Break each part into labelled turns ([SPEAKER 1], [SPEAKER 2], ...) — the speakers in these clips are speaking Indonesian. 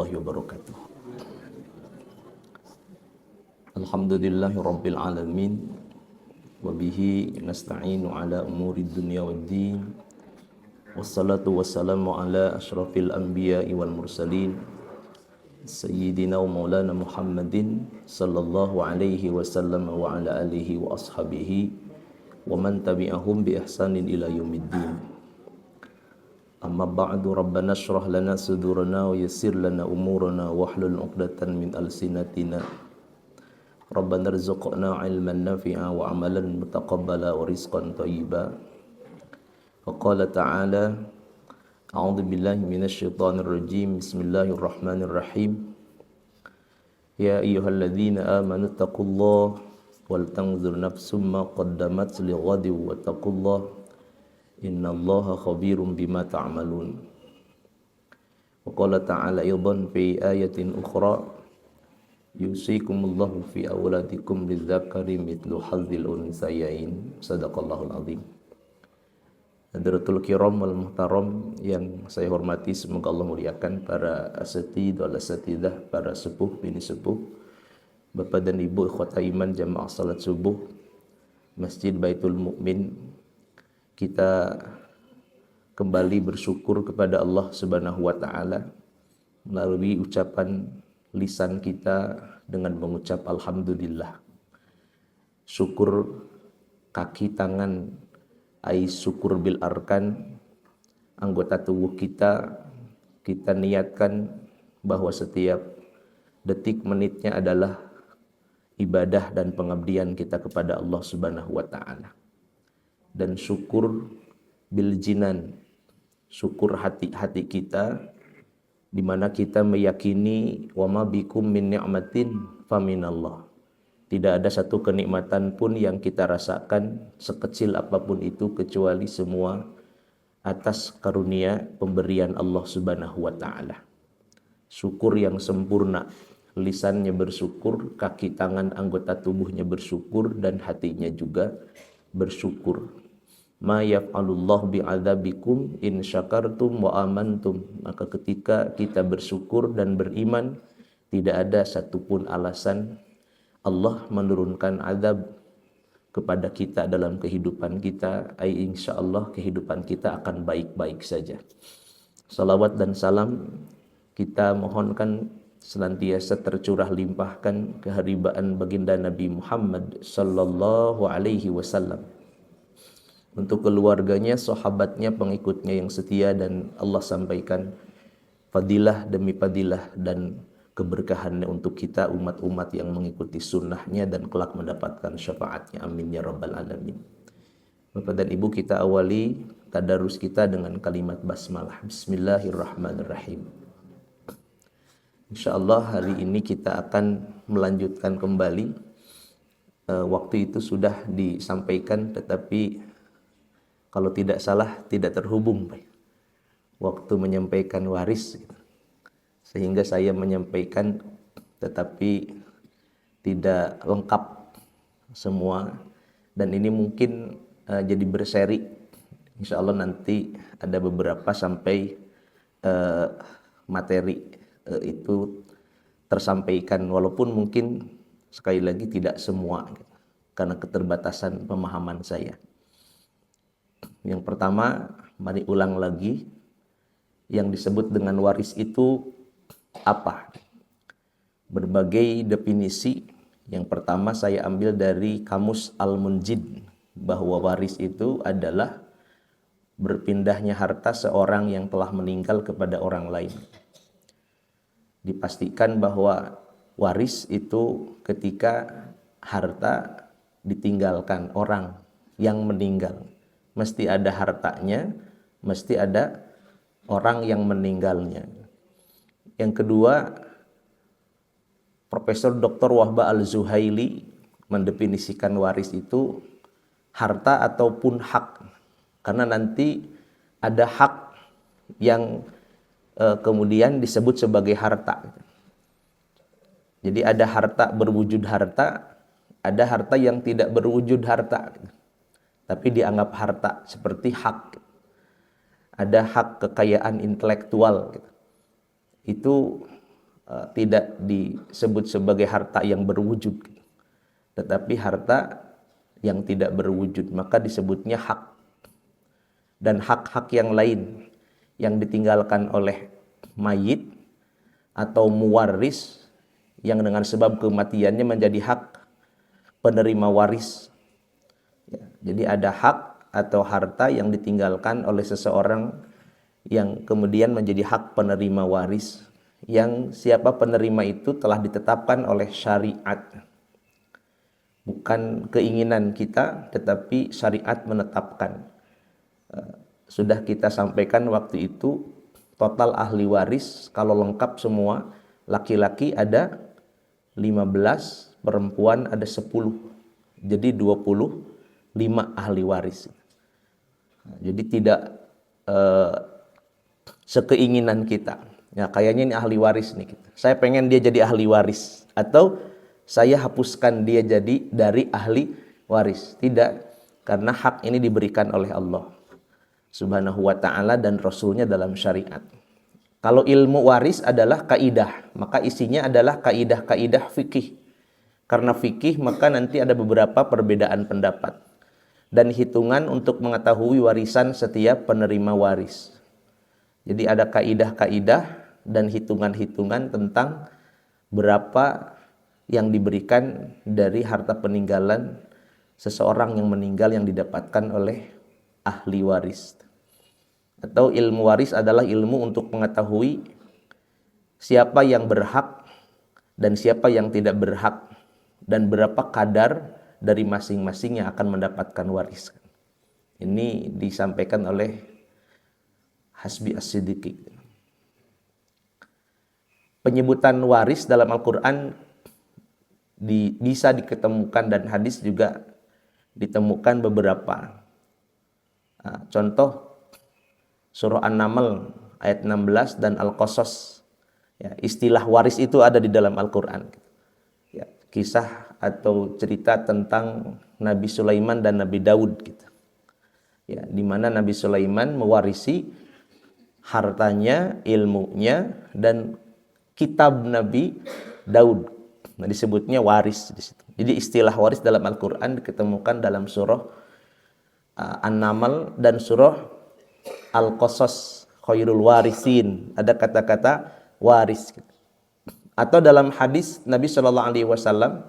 [SPEAKER 1] warahmatullahi wabarakatuh. Alhamdulillahi rabbil alamin. Wabihi nasta'inu ala umuri dunya waddin. Wassalatu wassalamu ala ashrafil anbiya'i wal mursalin Sayyidina wa maulana Muhammadin sallallahu alaihi wasallam wa ala alihi wa ashabihi wa man tabi'ahum bi ihsanin ila yaumiddin. Amma ba'du, rabbana shrah lana sudurana wa yassir lana umurana wahlul 'uqdatan min alsinatina. Rabbana rzuqna 'ilman nafi'a wa 'amalan mutaqabbala wa rizqan thayyiba. Wa qala ta'ala a'udzu billahi minasy syaithanir rajim. Bismillahirrahmanirrahim. Ya ayyuhalladzina amanu taqullaha wal tanzur nafsum ma qaddamat lighadin wattaqullaha innallaha khabirum bima ta'malun. Wa qala ta'ala aidan fi ayatin ukhra yusikumullahu fi awladikum lidzakari mithlu hadzil unsayain. Shadaqallahul azim. Hadratul kiram wal muhtaram yang saya hormati, semoga Allah muliakan para asatidz wal asatidzah, para sepuh bini sepuh, bapak dan ibu ikhwata iman jamaah salat subuh Masjid Baitul Mukmin. Kita kembali bersyukur kepada Allah Subhanahu wa taala melalui ucapan lisan kita dengan mengucap alhamdulillah. Syukur kaki tangan, ai syukur bil arkan, anggota tubuh kita niatkan bahwa setiap detik menitnya adalah ibadah dan pengabdian kita kepada Allah Subhanahu wa taala. Dan syukur bil jinan, syukur hati-hati kita, di mana kita meyakini wa ma bikum min ni'matin faminallah. Tidak ada satu kenikmatan pun yang kita rasakan sekecil apapun itu kecuali semua atas karunia pemberian Allah Subhanahu wa taala. Syukur yang sempurna, lisannya bersyukur, kaki tangan anggota tubuhnya bersyukur, dan hatinya juga bersyukur. Ma yaf'alullahu bi'adzabikum in syakartum wa amantum. Maka ketika kita bersyukur dan beriman, tidak ada satupun alasan Allah menurunkan azab kepada kita dalam kehidupan kita. Insyaallah kehidupan kita akan baik-baik saja. Salawat dan salam kita mohonkan senantiasa tercurah limpahkan keharibaan baginda Nabi Muhammad sallallahu alaihi wasallam, untuk keluarganya, sahabatnya, pengikutnya yang setia, dan Allah sampaikan fadilah demi fadilah dan keberkahannya untuk kita umat-umat yang mengikuti sunnahnya dan kelak mendapatkan syafaatnya. Amin ya rabbal alamin. Bapak dan Ibu, kita awali tadarus kita dengan kalimat basmalah. Bismillahirrahmanirrahim. Insyaallah hari ini kita akan melanjutkan kembali. Waktu itu sudah disampaikan, tetapi kalau tidak salah tidak terhubung waktu menyampaikan waris, sehingga saya menyampaikan tetapi tidak lengkap semua, dan ini mungkin jadi berseri. Insyaallah nanti ada beberapa sampai materi itu tersampaikan, walaupun mungkin sekali lagi tidak semua karena keterbatasan pemahaman saya. Yang pertama, mari ulang lagi, yang disebut dengan waris itu apa? Berbagai definisi. Yang pertama saya ambil dari Kamus Al-Munjid, bahwa waris itu adalah berpindahnya harta seorang yang telah meninggal kepada orang lain. Dipastikan bahwa waris itu ketika harta ditinggalkan orang yang meninggal. Mesti ada hartanya, mesti ada orang yang meninggalnya. Yang kedua, Profesor Dr. Wahbah Al-Zuhaili mendefinisikan waris itu harta ataupun hak. Karena nanti ada hak yang kemudian disebut sebagai harta. Jadi ada harta berwujud harta, ada harta yang tidak berwujud harta, tapi dianggap harta, seperti hak. Ada hak kekayaan intelektual, itu tidak disebut sebagai harta yang berwujud, tetapi harta yang tidak berwujud, maka disebutnya hak. Dan hak-hak yang lain yang ditinggalkan oleh mayit atau muwaris yang dengan sebab kematiannya menjadi hak penerima waris. Ya, jadi ada hak atau harta yang ditinggalkan oleh seseorang yang kemudian menjadi hak penerima waris, yang siapa penerima itu telah ditetapkan oleh syariat. Bukan keinginan kita, tetapi syariat menetapkan. Sudah kita sampaikan waktu itu, total ahli waris kalau lengkap semua, laki-laki ada 15, perempuan ada 10. Jadi 25 ahli waris. Jadi tidak sekeinginan kita. Ya, kayaknya ini ahli waris nih. Saya pengen dia jadi ahli waris, atau saya hapuskan dia jadi dari ahli waris. Tidak, karena hak ini diberikan oleh Allah Subhanahu wa ta'ala dan Rasulnya dalam syariat. Kalau ilmu waris adalah kaidah, maka isinya adalah kaidah-kaidah fikih. Karena fikih maka nanti ada beberapa perbedaan pendapat dan hitungan untuk mengetahui warisan setiap penerima waris. Jadi ada kaidah-kaidah dan hitungan-hitungan tentang berapa yang diberikan dari harta peninggalan seseorang yang meninggal yang didapatkan oleh ahli waris. Atau ilmu waris adalah ilmu untuk mengetahui siapa yang berhak dan siapa yang tidak berhak, dan berapa kadar dari masing-masing yang akan mendapatkan waris. Ini disampaikan oleh Hasbi As-Siddiqi. Penyebutan waris dalam Al-Quran bisa diketemukan, dan hadis juga ditemukan beberapa. Contoh surah An-Naml ayat 16 dan Al-Qasas. Ya, istilah waris itu ada di dalam Al-Quran. Ya, kisah atau cerita tentang Nabi Sulaiman dan Nabi Daud. Gitu. Ya, di mana Nabi Sulaiman mewarisi hartanya, ilmunya, dan kitab Nabi Daud. Nah, disebutnya waris di situ. Jadi istilah waris dalam Al-Quran diketemukan dalam surah An-Naml dan surah Al-Qasas, khairul warisin, ada kata-kata waris. Atau dalam hadis Nabi Shallallahu Alaihi Wasallam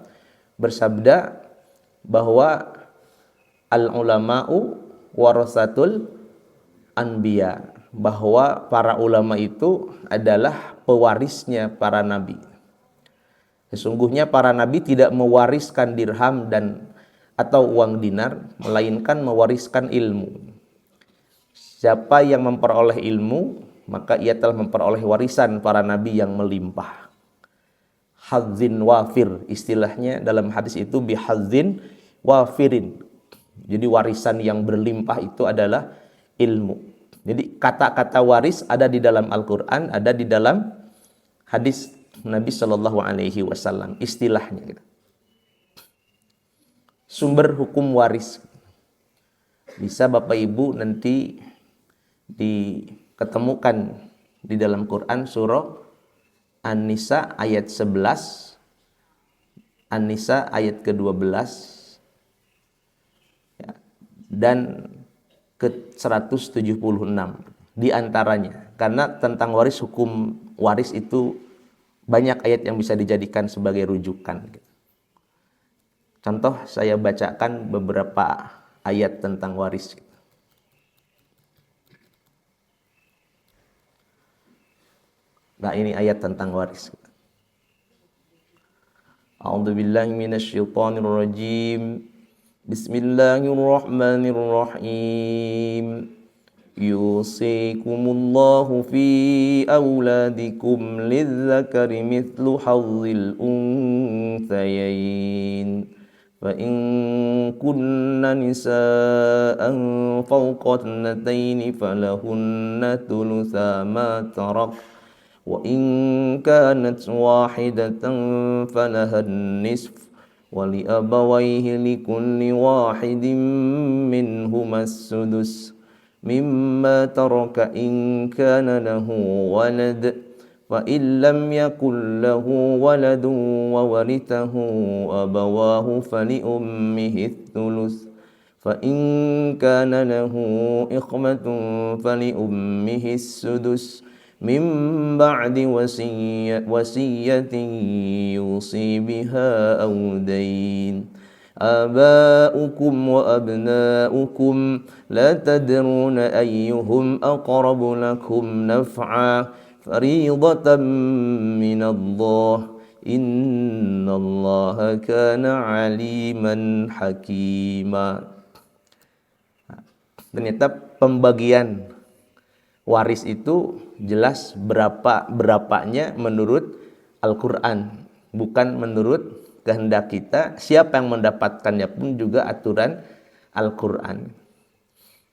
[SPEAKER 1] bersabda bahwa al-ulama'u warasatul anbiya, bahwa para ulama itu adalah pewarisnya para nabi. Sesungguhnya para nabi tidak mewariskan dirham dan atau uang dinar, melainkan mewariskan ilmu. Siapa yang memperoleh ilmu, maka ia telah memperoleh warisan para nabi yang melimpah. Hadzin wafir, istilahnya dalam hadis itu bihadzin wafirin. Jadi warisan yang berlimpah itu adalah ilmu. Jadi kata-kata waris ada di dalam Al-Quran, ada di dalam hadis Nabi Shallallahu Alaihi Wasallam, istilahnya. Sumber hukum waris bisa Bapak Ibu nanti diketemukan di dalam Quran surah An-Nisa ayat 11, An-Nisa ayat ke-12 ya, dan ke-176 di antaranya. Karena tentang waris, hukum waris itu banyak ayat yang bisa dijadikan sebagai rujukan. Contoh, saya bacakan beberapa ayat tentang waris. Nah, ini ayat tentang waris. A'udzubillahi minasyaitonirrajim. Bismillahirrahmanirrahim. Yusikumullahu fi auladikum lidzakari mithlu hadzil unthayain. Fa in kunna nisaan fawqa ithnatayn falahunna thulutha ma tarak. وإن كانت واحدة فلها النصف ولأبويه لكل واحد منهما السدس مما ترك إن كان له ولد فإن لم يكن له ولد وورثه أبواه فلأمه الثلث فإن كان له إخوة فلأمه السدس من بعد وصية يوصي بها أو دين آباؤكم وأبناؤكم لا تدرون أيهم أقرب لكم نفعا فريضة من الله إن الله كان عليما حكيما. Ternyata pembagian waris itu jelas berapanya menurut Al-Quran, bukan menurut kehendak kita. Siapa yang mendapatkannya pun juga aturan Al-Quran.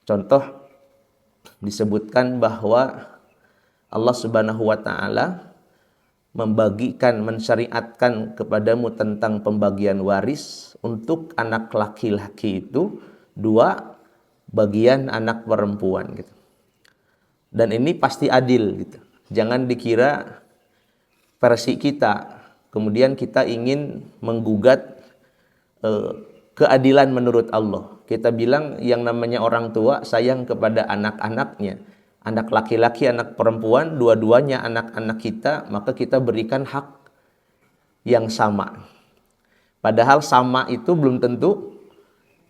[SPEAKER 1] Contoh, disebutkan bahwa Allah Subhanahu wa Ta'ala mensyariatkan kepadamu tentang pembagian waris untuk anak laki-laki itu 2 bagian anak perempuan gitu. Dan ini pasti adil gitu. Jangan dikira versi kita kemudian kita ingin menggugat keadilan menurut Allah. Kita bilang yang namanya orang tua sayang kepada anak-anaknya. Anak laki-laki, anak perempuan, dua-duanya anak-anak kita, maka kita berikan hak yang sama. Padahal sama itu belum tentu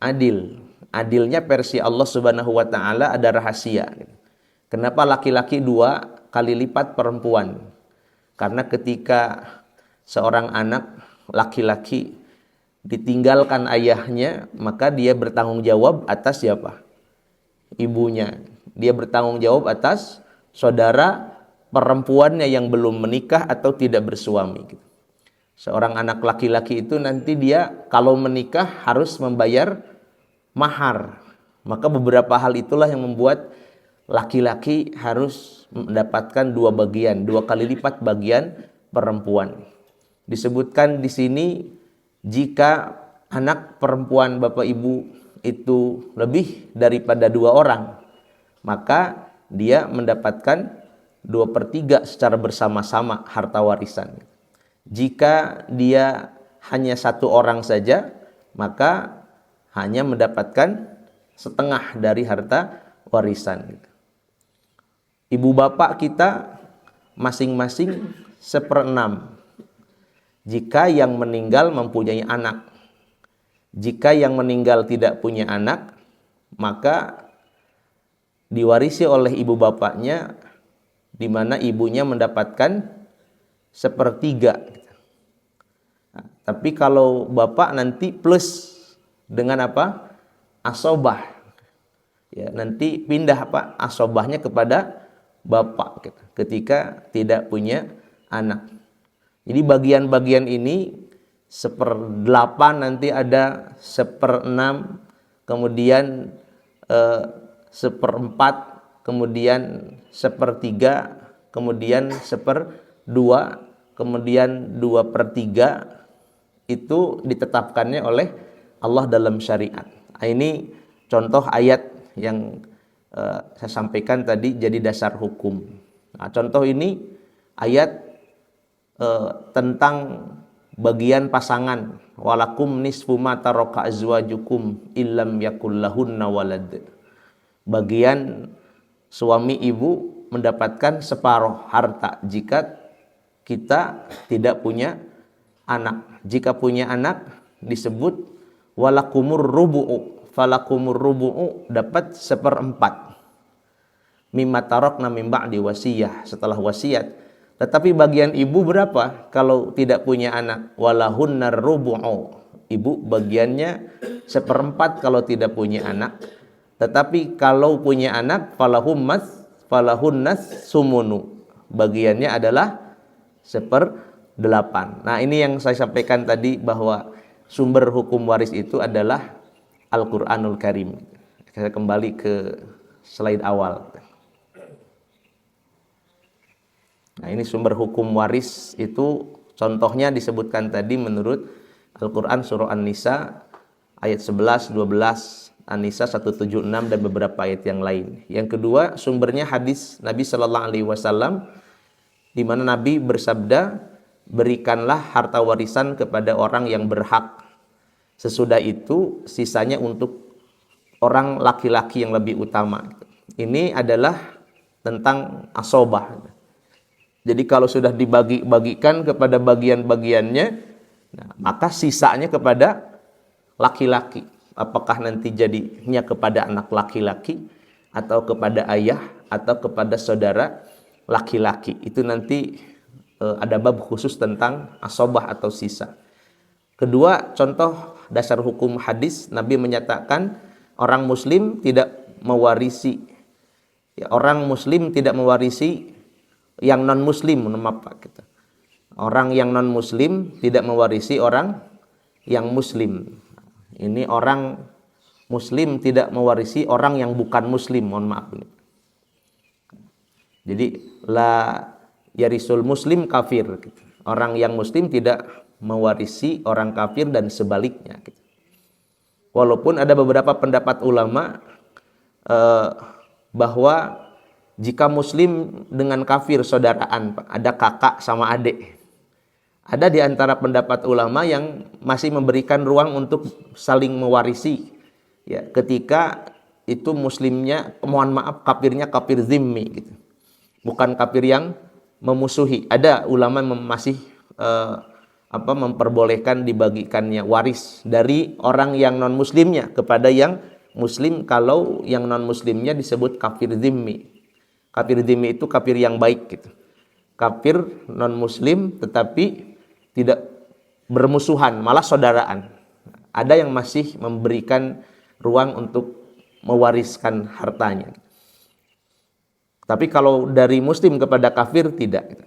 [SPEAKER 1] adil. Adilnya versi Allah Subhanahu wa Ta'ala ada rahasia. Kenapa laki-laki 2 kali lipat perempuan? Karena ketika seorang anak laki-laki ditinggalkan ayahnya, maka dia bertanggung jawab atas siapa? Ibunya. Dia bertanggung jawab atas saudara perempuannya yang belum menikah atau tidak bersuami. Seorang anak laki-laki itu nanti dia kalau menikah harus membayar mahar. Maka beberapa hal itulah yang membuat laki-laki harus mendapatkan 2 bagian, 2 kali lipat bagian perempuan. Disebutkan di sini jika anak perempuan bapak ibu itu lebih daripada 2 orang, maka dia mendapatkan 2/3 secara bersama-sama harta warisan. Jika dia hanya 1 orang saja, maka hanya mendapatkan setengah dari harta warisan. Ibu bapak kita masing-masing 1/6. Jika yang meninggal mempunyai anak. Jika yang meninggal tidak punya anak, maka diwarisi oleh ibu bapaknya, di mana ibunya mendapatkan 1/3. Nah, tapi kalau bapak nanti plus dengan apa? Asobah. Ya, nanti pindah apa? Asobahnya kepada bapak ketika tidak punya anak. Jadi bagian-bagian ini 1/8, nanti ada 1/6, kemudian 1/4, kemudian 1/3, kemudian 1/2, kemudian 2/3. Itu ditetapkannya oleh Allah dalam syariat. Ini contoh ayat yang saya sampaikan tadi jadi dasar hukum. Nah, contoh ini ayat tentang bagian pasangan, walakum nisfu ma taraka azwajukum illam yakul lahunna walad. Bagian suami ibu mendapatkan separuh harta jika kita tidak punya anak. Jika punya anak disebut walakumur rubu'u, falakumur rubu'u dapat 1/4 mimma tarakna min ba'di wasiyah, setelah wasiat. Tetapi bagian ibu berapa kalau tidak punya anak? Walahunnar rubu'u. Ibu bagiannya 1/4 kalau tidak punya anak. Tetapi kalau punya anak falahunnas sumunu. Bagiannya adalah 1/8. Nah, ini yang saya sampaikan tadi bahwa sumber hukum waris itu adalah Al-Qur'anul Karim. Saya kembali ke slide awal. Nah, ini sumber hukum waris itu contohnya disebutkan tadi menurut Al-Quran surah An-Nisa ayat 11, 12, An-Nisa 176 dan beberapa ayat yang lain. Yang kedua, sumbernya hadis Nabi Sallallahu Alaihi Wasallam di mana Nabi bersabda, berikanlah harta warisan kepada orang yang berhak. Sesudah itu sisanya untuk orang laki-laki yang lebih utama. Ini adalah tentang asobah. Jadi kalau sudah dibagi-bagikan kepada bagian-bagiannya, nah, maka sisanya kepada laki-laki. Apakah nanti jadinya kepada anak laki-laki, atau kepada ayah, atau kepada saudara laki-laki. Itu nanti ada bab khusus tentang asobah atau sisa. Kedua, contoh dasar hukum hadis, Nabi menyatakan orang muslim tidak mewarisi, orang muslim tidak mewarisi yang non muslim, orang yang non muslim tidak mewarisi orang yang muslim. Ini orang muslim tidak mewarisi orang yang bukan muslim, mohon maaf. Jadi la yarisul muslim kafir, orang yang muslim tidak mewarisi orang kafir dan sebaliknya. Walaupun ada beberapa pendapat ulama bahwa jika muslim dengan kafir saudaraan, ada kakak sama adik, ada di antara pendapat ulama yang masih memberikan ruang untuk saling mewarisi, ya, ketika itu muslimnya, mohon maaf, kafirnya kafir zimmi, gitu, bukan kafir yang memusuhi. Ada ulama masih memperbolehkan dibagikannya waris dari orang yang non muslimnya kepada yang muslim, kalau yang non muslimnya disebut kafir zimmi. Kafir zimmi itu kafir yang baik, gitu. Kafir non muslim tetapi tidak bermusuhan, malah saudaraan. Ada yang masih memberikan ruang untuk mewariskan hartanya. Tapi kalau dari muslim kepada kafir tidak.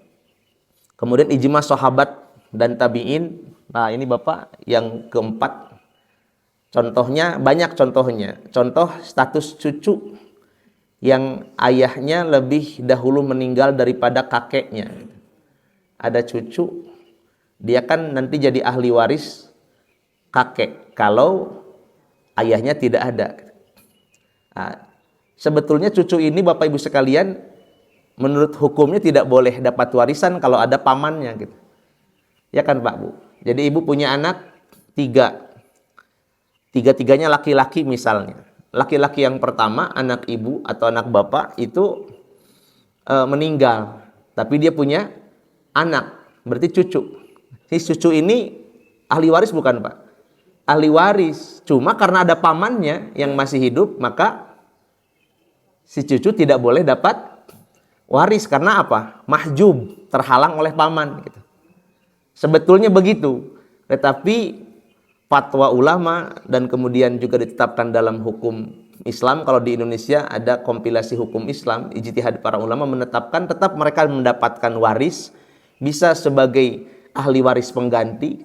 [SPEAKER 1] Kemudian ijma sahabat dan tabi'in. Nah, ini Bapak yang keempat. Contohnya banyak contohnya. Contoh status cucu yang ayahnya lebih dahulu meninggal daripada kakeknya. Ada cucu, dia kan nanti jadi ahli waris kakek kalau ayahnya tidak ada. Nah, sebetulnya cucu ini Bapak Ibu sekalian, menurut hukumnya tidak boleh dapat warisan kalau ada pamannya, gitu. Ya kan Pak Bu? Jadi ibu punya anak tiga-tiganya laki-laki misalnya. Laki-laki yang pertama, anak ibu atau anak bapak itu meninggal, tapi dia punya anak, berarti cucu. Si cucu ini ahli waris bukan Pak? Ahli waris, cuma karena ada pamannya yang masih hidup, maka si cucu tidak boleh dapat waris. Karena apa? Mahjub, terhalang oleh paman, gitu. Sebetulnya begitu, tetapi fatwa ulama dan kemudian juga ditetapkan dalam hukum Islam. Kalau di Indonesia ada kompilasi hukum Islam, ijtihad para ulama menetapkan tetap mereka mendapatkan waris, bisa sebagai ahli waris pengganti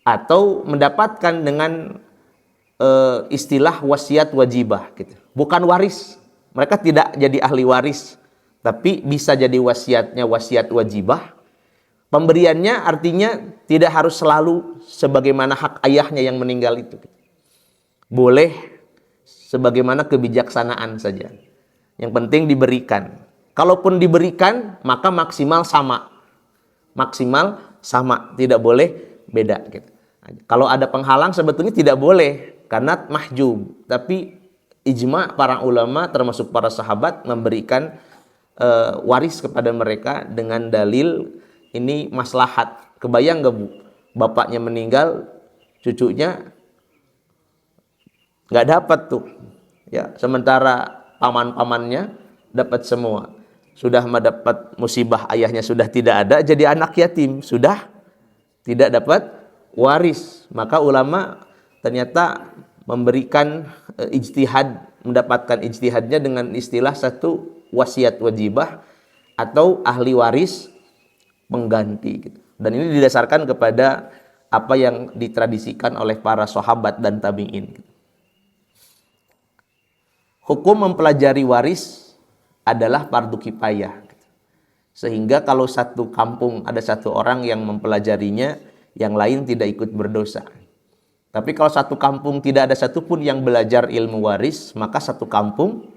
[SPEAKER 1] atau mendapatkan dengan istilah wasiat wajibah, gitu. Bukan waris, mereka tidak jadi ahli waris, tapi bisa jadi wasiatnya wasiat wajibah. Pemberiannya artinya tidak harus selalu sebagaimana hak ayahnya yang meninggal itu. Boleh sebagaimana kebijaksanaan saja. Yang penting diberikan. Kalaupun diberikan, maka maksimal sama. Maksimal sama, tidak boleh beda, gitu. Kalau ada penghalang sebetulnya tidak boleh karena mahjub. Tapi ijma para ulama termasuk para sahabat memberikan waris kepada mereka dengan dalil ini maslahat. Kebayang gak Bu? Bapaknya meninggal, cucunya nggak dapat tuh. Ya, sementara paman-pamannya dapat semua. Sudah mendapat musibah, ayahnya sudah tidak ada, jadi anak yatim, sudah tidak dapat waris. Maka ulama ternyata memberikan ijtihad, mendapatkan ijtihadnya dengan istilah satu wasiat wajibah atau ahli waris pengganti, gitu. Dan ini didasarkan kepada apa yang ditradisikan oleh para sahabat dan tabi'in, gitu. Hukum mempelajari waris adalah fardu kifayah, gitu. Sehingga kalau satu kampung ada satu orang yang mempelajarinya, yang lain tidak ikut berdosa. Tapi kalau satu kampung tidak ada satupun yang belajar ilmu waris, maka satu kampung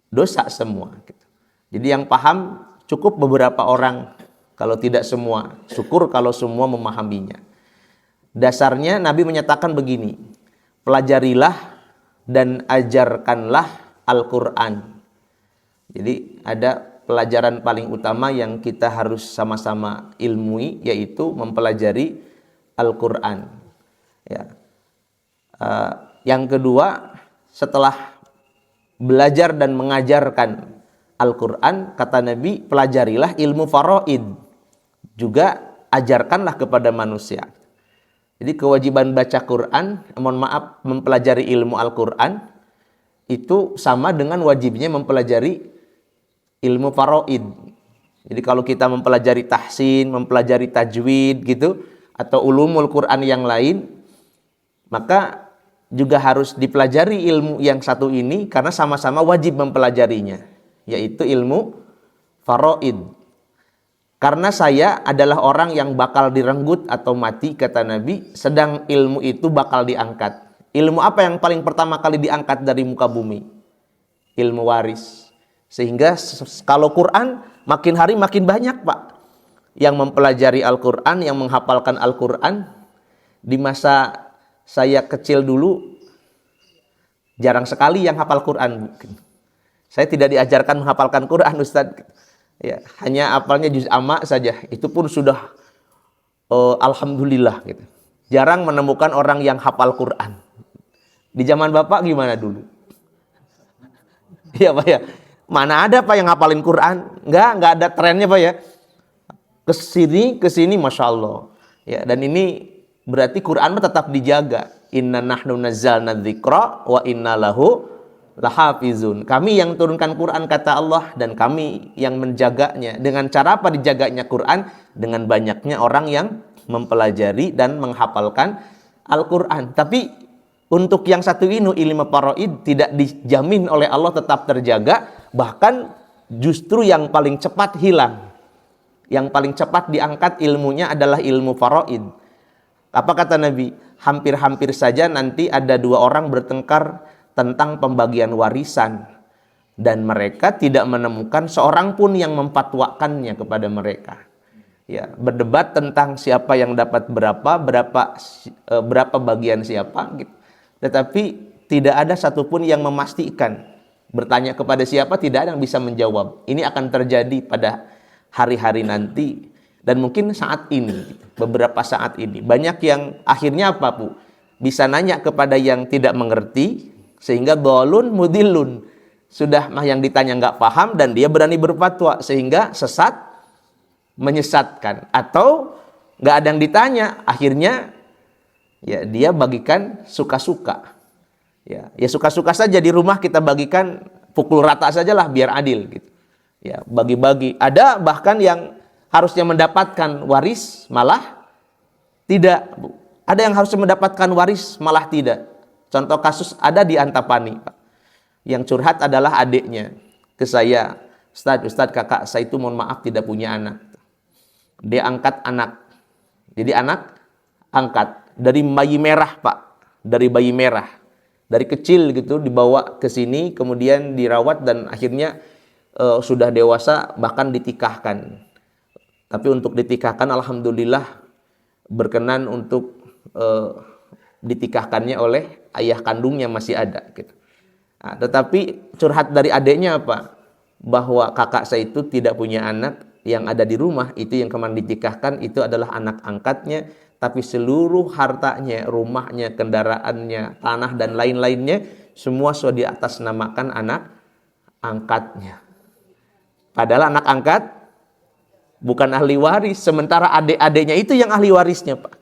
[SPEAKER 1] dosa semua, gitu. Jadi yang paham cukup beberapa orang, kalau tidak semua. Syukur kalau semua memahaminya. Dasarnya Nabi menyatakan begini, pelajarilah dan ajarkanlah Al-Quran. Jadi ada pelajaran paling utama yang kita harus sama-sama ilmui, yaitu mempelajari Al-Quran. Ya. Yang kedua, setelah belajar dan mengajarkan Al-Quran, kata Nabi, pelajarilah ilmu faraid. Juga ajarkanlah kepada manusia. Jadi kewajiban baca Quran, mempelajari ilmu Al-Quran, itu sama dengan wajibnya mempelajari ilmu faraid. Jadi kalau kita mempelajari tahsin, mempelajari tajwid gitu, atau ulumul Quran yang lain, maka juga harus dipelajari ilmu yang satu ini karena sama-sama wajib mempelajarinya, yaitu ilmu faraid. Karena saya adalah orang yang bakal direnggut atau mati, kata Nabi, sedang ilmu itu bakal diangkat. Ilmu apa yang paling pertama kali diangkat dari muka bumi? Ilmu waris. Sehingga kalau Quran, makin hari makin banyak, Pak, yang mempelajari Al-Quran, yang menghafalkan Al-Quran. Di masa saya kecil dulu, jarang sekali yang hafal Quran. Saya tidak diajarkan menghafalkan Quran, Ustadz. Ya, hanya hafalnya juz amma saja. Itu pun sudah alhamdulillah gitu. Jarang menemukan orang yang hafal Quran. Di zaman Bapak gimana dulu? Iya, Pak ya. Mana ada Pak yang hafalin Quran? Enggak ada trennya, Pak ya. Kesini Masya Allah. Ya, dan ini berarti Quran tetap dijaga. Inna nahnu nazzalna dzikra wa inna lahu lahafizun. Kami yang turunkan Quran, kata Allah, dan kami yang menjaganya. Dengan cara apa dijaganya Quran? Dengan banyaknya orang yang mempelajari dan menghafalkan Al-Quran. Tapi untuk yang satu ini, ilmu faraid, tidak dijamin oleh Allah tetap terjaga. Bahkan justru yang paling cepat hilang. Yang paling cepat diangkat ilmunya adalah ilmu faraid. Apa kata Nabi? Hampir-hampir saja nanti ada dua orang bertengkar tentang pembagian warisan, dan mereka tidak menemukan seorang pun yang memfatwakannya kepada mereka. Ya, berdebat tentang siapa yang dapat berapa bagian siapa gitu. Tetapi tidak ada satupun yang memastikan. Bertanya kepada siapa, tidak ada yang bisa menjawab. Ini akan terjadi pada hari-hari nanti, dan mungkin saat ini, beberapa saat ini banyak yang akhirnya apa, Bu? Bisa nanya kepada yang tidak mengerti, sehingga dolun mudilun, sudah yang ditanya nggak paham dan dia berani berfatwa, sehingga sesat menyesatkan. Atau nggak ada yang ditanya, akhirnya ya dia bagikan suka-suka. Ya suka-suka saja di rumah kita bagikan, pukul rata sajalah biar adil gitu. Ya, bagi-bagi. Ada bahkan yang harusnya mendapatkan waris malah tidak. Ada yang harusnya mendapatkan waris malah tidak. Contoh kasus ada di Antapani, Pak. Yang curhat adalah adiknya ke saya, Ustadz, kakak saya itu mohon maaf tidak punya anak. Dia angkat anak. Jadi anak angkat dari bayi merah, Pak. Dari bayi merah. Dari kecil gitu dibawa ke sini, kemudian dirawat dan akhirnya sudah dewasa, bahkan ditikahkan. Tapi untuk ditikahkan alhamdulillah berkenan untuk ditikahkannya oleh ayah kandungnya masih ada gitu. Nah, tetapi curhat dari adiknya apa? Bahwa kakak saya itu tidak punya anak, yang ada di rumah itu yang kemarin ditikahkan itu adalah anak angkatnya, tapi seluruh hartanya, rumahnya, kendaraannya, tanah dan lain-lainnya semua sudah diatasnamakan anak angkatnya. Padahal anak angkat bukan ahli waris, sementara adik-adiknya itu yang ahli warisnya, Pak.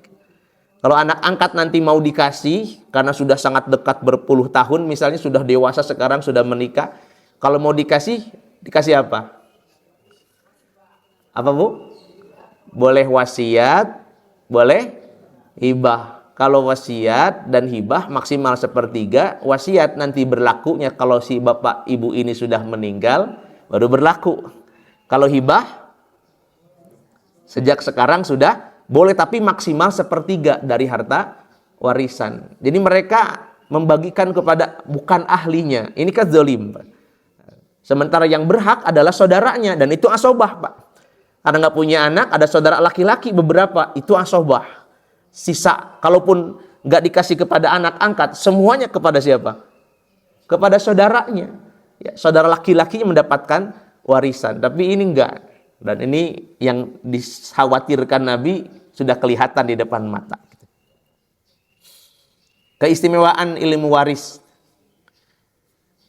[SPEAKER 1] Kalau anak angkat nanti mau dikasih, karena sudah sangat dekat berpuluh tahun, misalnya sudah dewasa sekarang, sudah menikah, kalau mau dikasih apa? Apa, Bu? Boleh wasiat, boleh hibah. Kalau wasiat dan hibah maksimal sepertiga, wasiat nanti berlakunya kalau si bapak ibu ini sudah meninggal, baru berlaku. Kalau hibah, sejak sekarang sudah boleh, tapi maksimal sepertiga dari harta warisan. Jadi mereka membagikan kepada bukan ahlinya. Ini kan zalim. Sementara yang berhak adalah saudaranya, dan itu asobah, Pak. Karena nggak punya anak, ada saudara laki-laki beberapa, itu asobah. Sisa, kalaupun nggak dikasih kepada anak angkat, semuanya kepada siapa? Kepada saudaranya. Ya, saudara laki-lakinya mendapatkan warisan, tapi ini enggak. Dan ini yang dikhawatirkan Nabi sudah kelihatan di depan mata. Keistimewaan ilmu waris.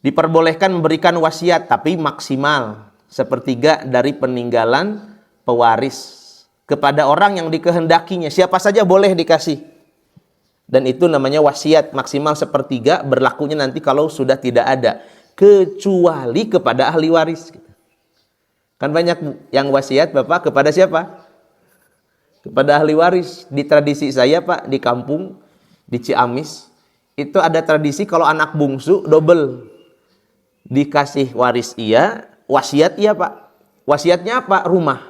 [SPEAKER 1] Diperbolehkan memberikan wasiat, tapi maksimal sepertiga dari peninggalan pewaris kepada orang yang dikehendakinya. Siapa saja boleh dikasih. Dan itu namanya wasiat, maksimal sepertiga, berlakunya nanti kalau sudah tidak ada. Kecuali kepada ahli waris. Kan banyak yang wasiat Bapak kepada siapa? Kepada ahli waris. Di tradisi saya Pak, di kampung, di Ciamis, itu ada tradisi kalau anak bungsu double. Dikasih waris iya, wasiat iya Pak. Wasiatnya apa? Rumah.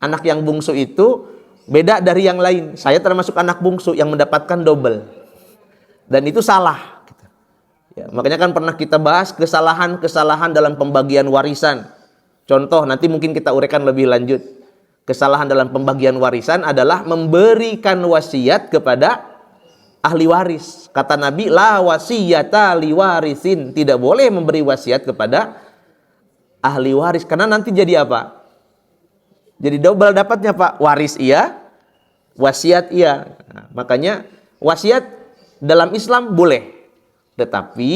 [SPEAKER 1] Anak yang bungsu itu beda dari yang lain. Saya termasuk anak bungsu yang mendapatkan double. Dan itu salah. Ya, makanya kan pernah kita bahas kesalahan-kesalahan dalam pembagian warisan. Contoh, nanti mungkin kita uraikan lebih lanjut. Kesalahan dalam pembagian warisan adalah memberikan wasiat kepada ahli waris. Kata Nabi, la wasiyata li warisin. Tidak boleh memberi wasiat kepada ahli waris. Karena nanti jadi apa? Jadi double dapatnya Pak. Waris iya, wasiat iya. Nah, makanya wasiat dalam Islam boleh. Tetapi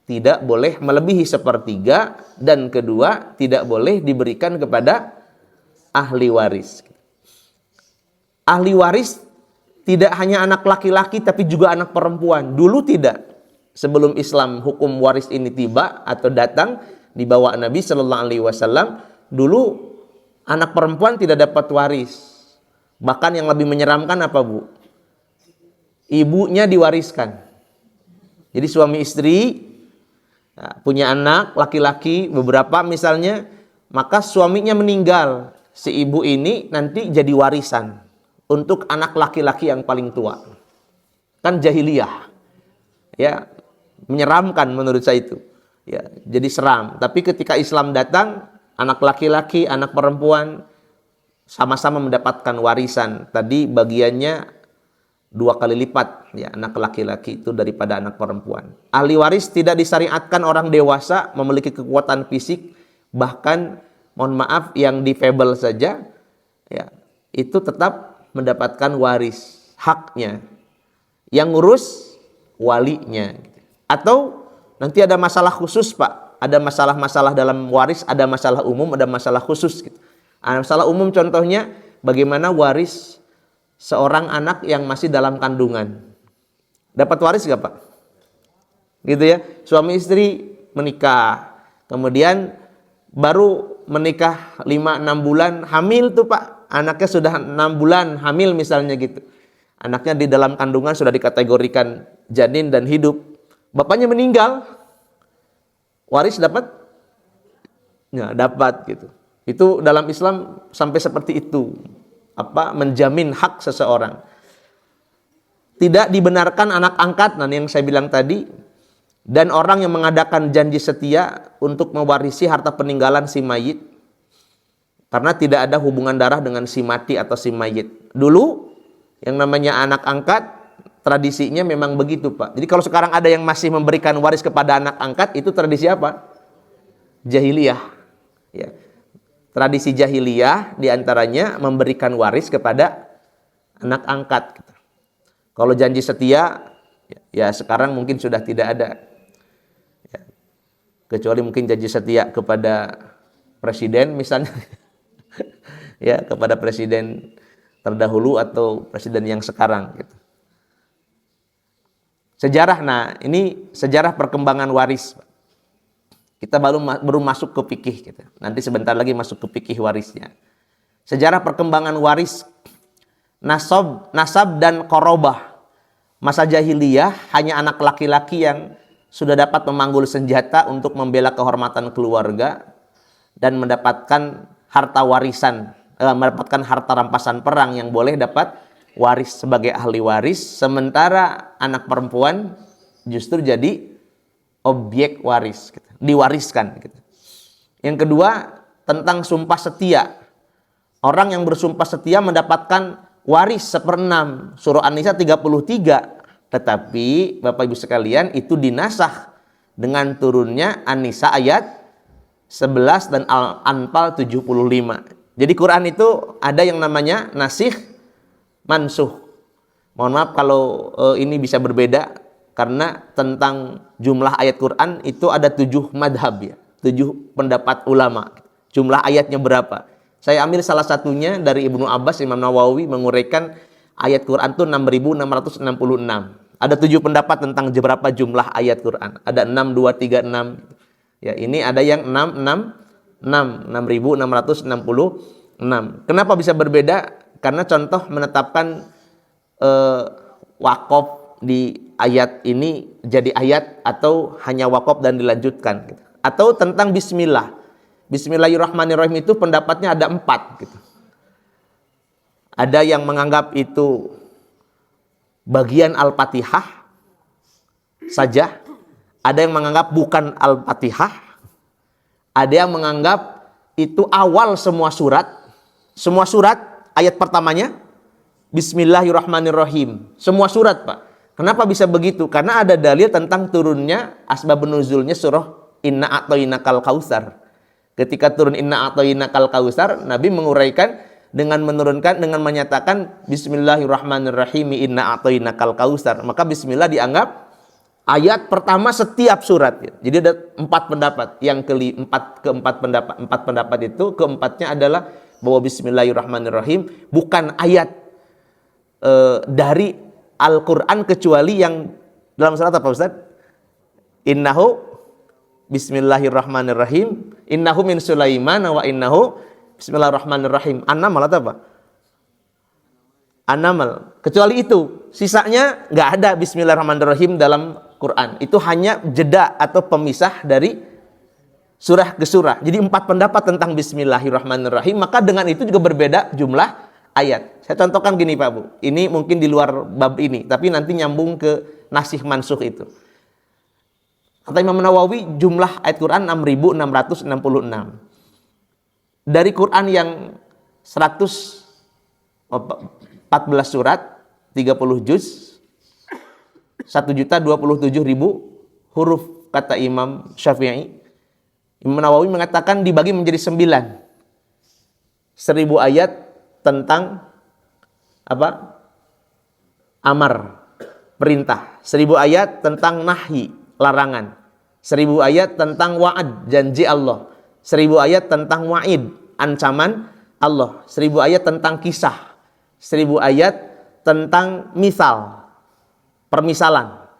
[SPEAKER 1] tidak boleh melebihi sepertiga. Dan kedua, tidak boleh diberikan kepada ahli waris. Ahli waris tidak hanya anak laki-laki tapi juga anak perempuan. Dulu tidak. Sebelum Islam hukum waris ini tiba atau datang di bawah Nabi Sallallahu Alaihi Wasallam, dulu anak perempuan tidak dapat waris. Bahkan yang lebih menyeramkan apa Bu? Ibunya diwariskan. Jadi suami istri punya anak laki-laki beberapa misalnya, maka suaminya meninggal. Si ibu ini nanti jadi warisan untuk anak laki-laki yang paling tua. Kan jahiliyah. Ya, menyeramkan menurut saya itu. Ya, jadi seram. Tapi ketika Islam datang, anak laki-laki, anak perempuan sama-sama mendapatkan warisan. Tadi bagiannya 2 kali lipat ya, anak laki-laki itu daripada anak perempuan. Ahli waris tidak disyariatkan orang dewasa memiliki kekuatan fisik, bahkan mohon maaf yang difabel saja ya, itu tetap mendapatkan waris haknya. Yang ngurus walinya. Atau nanti ada masalah khusus Pak, ada masalah-masalah dalam waris, ada masalah umum, ada masalah khusus gitu. Masalah umum contohnya bagaimana waris seorang anak yang masih dalam kandungan. Dapat waris gak Pak? Gitu ya. Suami istri menikah, kemudian baru menikah 5-6 bulan hamil tuh Pak. Anaknya sudah 6 bulan hamil misalnya gitu. Anaknya di dalam kandungan sudah dikategorikan janin dan hidup. Bapaknya meninggal. Waris dapat? Ya, dapat gitu. Itu dalam Islam sampai seperti itu. Menjamin hak seseorang. Tidak dibenarkan anak angkat, yang saya bilang tadi, dan orang yang mengadakan janji setia untuk mewarisi harta peninggalan si mayit, karena tidak ada hubungan darah dengan si mati atau si mayit. Dulu yang namanya anak angkat tradisinya memang begitu Pak. Jadi kalau sekarang ada yang masih memberikan waris kepada anak angkat, itu tradisi apa? Jahiliyah. Ya. Tradisi jahiliyah diantaranya memberikan waris kepada anak angkat. Kalau janji setia, ya sekarang mungkin sudah tidak ada. Ya. Kecuali mungkin janji setia kepada presiden misalnya. Ya, kepada presiden terdahulu atau presiden yang sekarang. Gitu. Sejarah, ini sejarah perkembangan waris. Kita baru masuk ke fikih gitu. Nanti sebentar lagi masuk ke fikih warisnya. Sejarah perkembangan waris, nasab dan korobah. Masa jahiliyah hanya anak laki-laki yang sudah dapat memanggul senjata untuk membela kehormatan keluarga dan mendapatkan harta warisan, mendapatkan harta rampasan perang yang boleh dapat waris sebagai ahli waris. Sementara anak perempuan justru jadi objek waris, gitu. Diwariskan. Gitu. Yang kedua, tentang sumpah setia. Orang yang bersumpah setia mendapatkan waris 1/6. Surah An-Nisa 33. Tetapi Bapak Ibu sekalian, itu dinasakh dengan turunnya An-Nisa ayat 11 dan Al-Anfal 75. Jadi Quran itu ada yang namanya nasikh mansuh. Mohon maaf kalau ini bisa berbeda, karena tentang jumlah ayat Quran itu ada 7 madhab ya, 7 pendapat ulama. Jumlah ayatnya berapa? Saya ambil salah satunya dari Ibnu Abbas. Imam Nawawi menguraikan ayat Quran itu 6.666. Ada 7 pendapat tentang berapa jumlah ayat Quran. Ada 6, 2, 3, 6. Ya, ini ada yang 6.666. Kenapa bisa berbeda? Karena contoh menetapkan wakaf di ayat ini jadi ayat atau hanya wakaf dan dilanjutkan gitu. Atau tentang bismillah. Bismillahirrahmanirrahim itu pendapatnya ada 4 gitu. Ada yang menganggap itu bagian Al-Fatihah saja. Ada yang menganggap bukan Al-Fatihah. Ada yang menganggap itu awal semua surat. Semua surat ayat pertamanya Bismillahirrahmanirrahim. Semua surat, Pak. Kenapa bisa begitu? Karena ada dalil tentang turunnya asbabun nuzulnya surah Inna A'tainakal Kautsar. Ketika turun Inna A'tainakal Kautsar, Nabi menguraikan dengan menyatakan Bismillahirrahmanirrahim Inna A'tainakal Kautsar. Maka bismillah dianggap ayat pertama setiap surat. Jadi ada 4 pendapat. Empat pendapat itu, keempatnya adalah bahwa Bismillahirrahmanirrahim bukan ayat dari Al-Quran, kecuali yang dalam surat apa Ustaz? Innahu Bismillahirrahmanirrahim innahu min Sulaiman wa innahu Bismillahirrahmanirrahim. An-Naml atau apa? An-Naml. Kecuali itu, sisanya nggak ada Bismillahirrahmanirrahim dalam Quran. Itu hanya jeda atau pemisah dari surah ke surah. Jadi 4 pendapat tentang Bismillahirrahmanirrahim. Maka dengan itu juga berbeda jumlah ayat. Saya contohkan gini Pak Bu. Ini mungkin di luar bab ini, tapi nanti nyambung ke nasikh mansuh itu. Kata Imam Nawawi, jumlah ayat Quran 6.666. Dari Quran yang 114 surat, 30 juz, 1.027.000 huruf, kata Imam Syafi'i. Imam Nawawi mengatakan dibagi menjadi 9. 1.000 ayat tentang apa? Amar, perintah. 1.000 ayat tentang nahi, larangan. 1.000 ayat tentang wa'ad, janji Allah. 1.000 ayat tentang wa'id, ancaman Allah. 1.000 ayat tentang kisah. 1.000 ayat tentang misal, permisalan.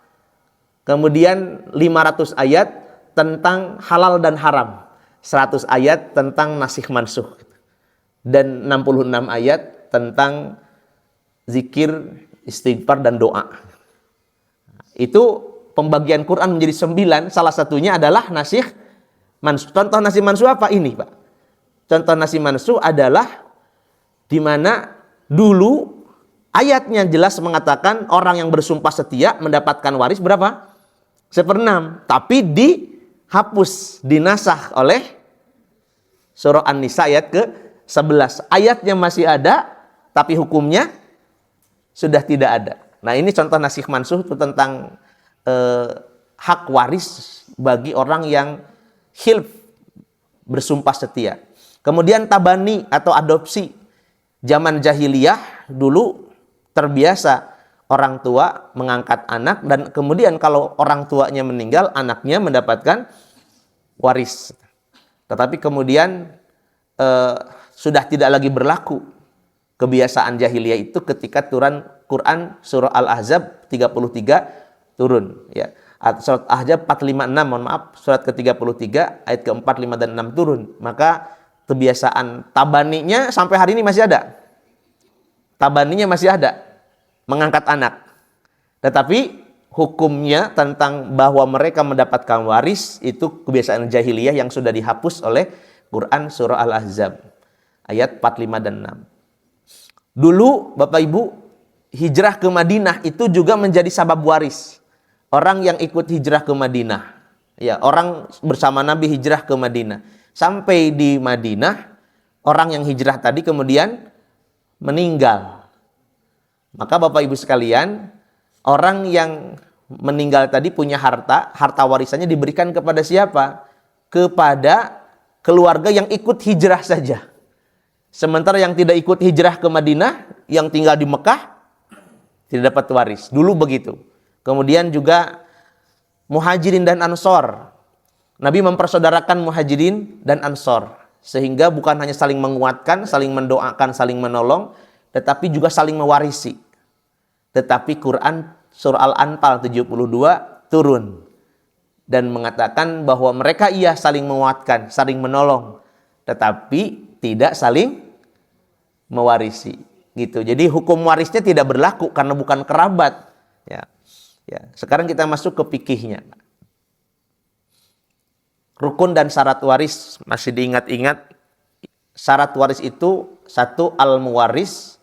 [SPEAKER 1] Kemudian 500 ayat tentang halal dan haram. 100 ayat tentang nasikh mansuh. Dan 66 ayat tentang zikir, istighfar, dan doa. Itu pembagian Quran menjadi 9, salah satunya adalah nasikh mansuh. Contoh nasikh mansuh apa ini, Pak? Contoh nasikh mansuh adalah di mana dulu ayatnya jelas mengatakan orang yang bersumpah setia mendapatkan waris berapa? 1/6. Tapi dihapus, dinasakh oleh surah An-Nisa ayat ke-11. Ayatnya masih ada, tapi hukumnya sudah tidak ada. Nah, ini contoh nasikh mansuh itu tentang hak waris bagi orang yang hilf, bersumpah setia. Kemudian tabani atau adopsi. Zaman jahiliyah dulu terbiasa orang tua mengangkat anak, dan kemudian kalau orang tuanya meninggal, anaknya mendapatkan waris. Tetapi kemudian sudah tidak lagi berlaku kebiasaan jahiliyah itu ketika turun Quran surah Al-Ahzab 33 turun, ya. Surat Ahzab 456, mohon maaf, surat ke-33 ayat ke-4, 5 dan 6 turun. Maka kebiasaan tabaninya sampai hari ini masih ada. Tabaninya masih ada, mengangkat anak. Tetapi hukumnya tentang bahwa mereka mendapatkan waris itu kebiasaan jahiliyah yang sudah dihapus oleh Quran surah Al-Ahzab ayat 4, 5 dan 6. Dulu Bapak Ibu, hijrah ke Madinah itu juga menjadi sabab waris. Orang yang ikut hijrah ke Madinah, ya, orang bersama Nabi hijrah ke Madinah, Sampai di Madinah, orang yang hijrah tadi kemudian meninggal. Maka Bapak Ibu sekalian, orang yang meninggal tadi punya harta warisannya diberikan kepada siapa? Kepada keluarga yang ikut hijrah saja. Sementara yang tidak ikut hijrah ke Madinah, yang tinggal di Mekah, tidak dapat waris. Dulu begitu. Kemudian juga Muhajirin dan Ansor. Nabi mempersaudarakan Muhajirin dan Ansor. Sehingga bukan hanya saling menguatkan, saling mendoakan, saling menolong, tetapi juga saling mewarisi. Tetapi Quran surah Al-Anfal 72 turun. Dan mengatakan bahwa mereka saling menguatkan, saling menolong. Tetapi tidak saling mewarisi. Gitu. Jadi hukum warisnya tidak berlaku karena bukan kerabat. Ya. Sekarang kita masuk ke fikihnya. Rukun dan syarat waris masih diingat-ingat. Syarat waris itu 1 al-muwaris,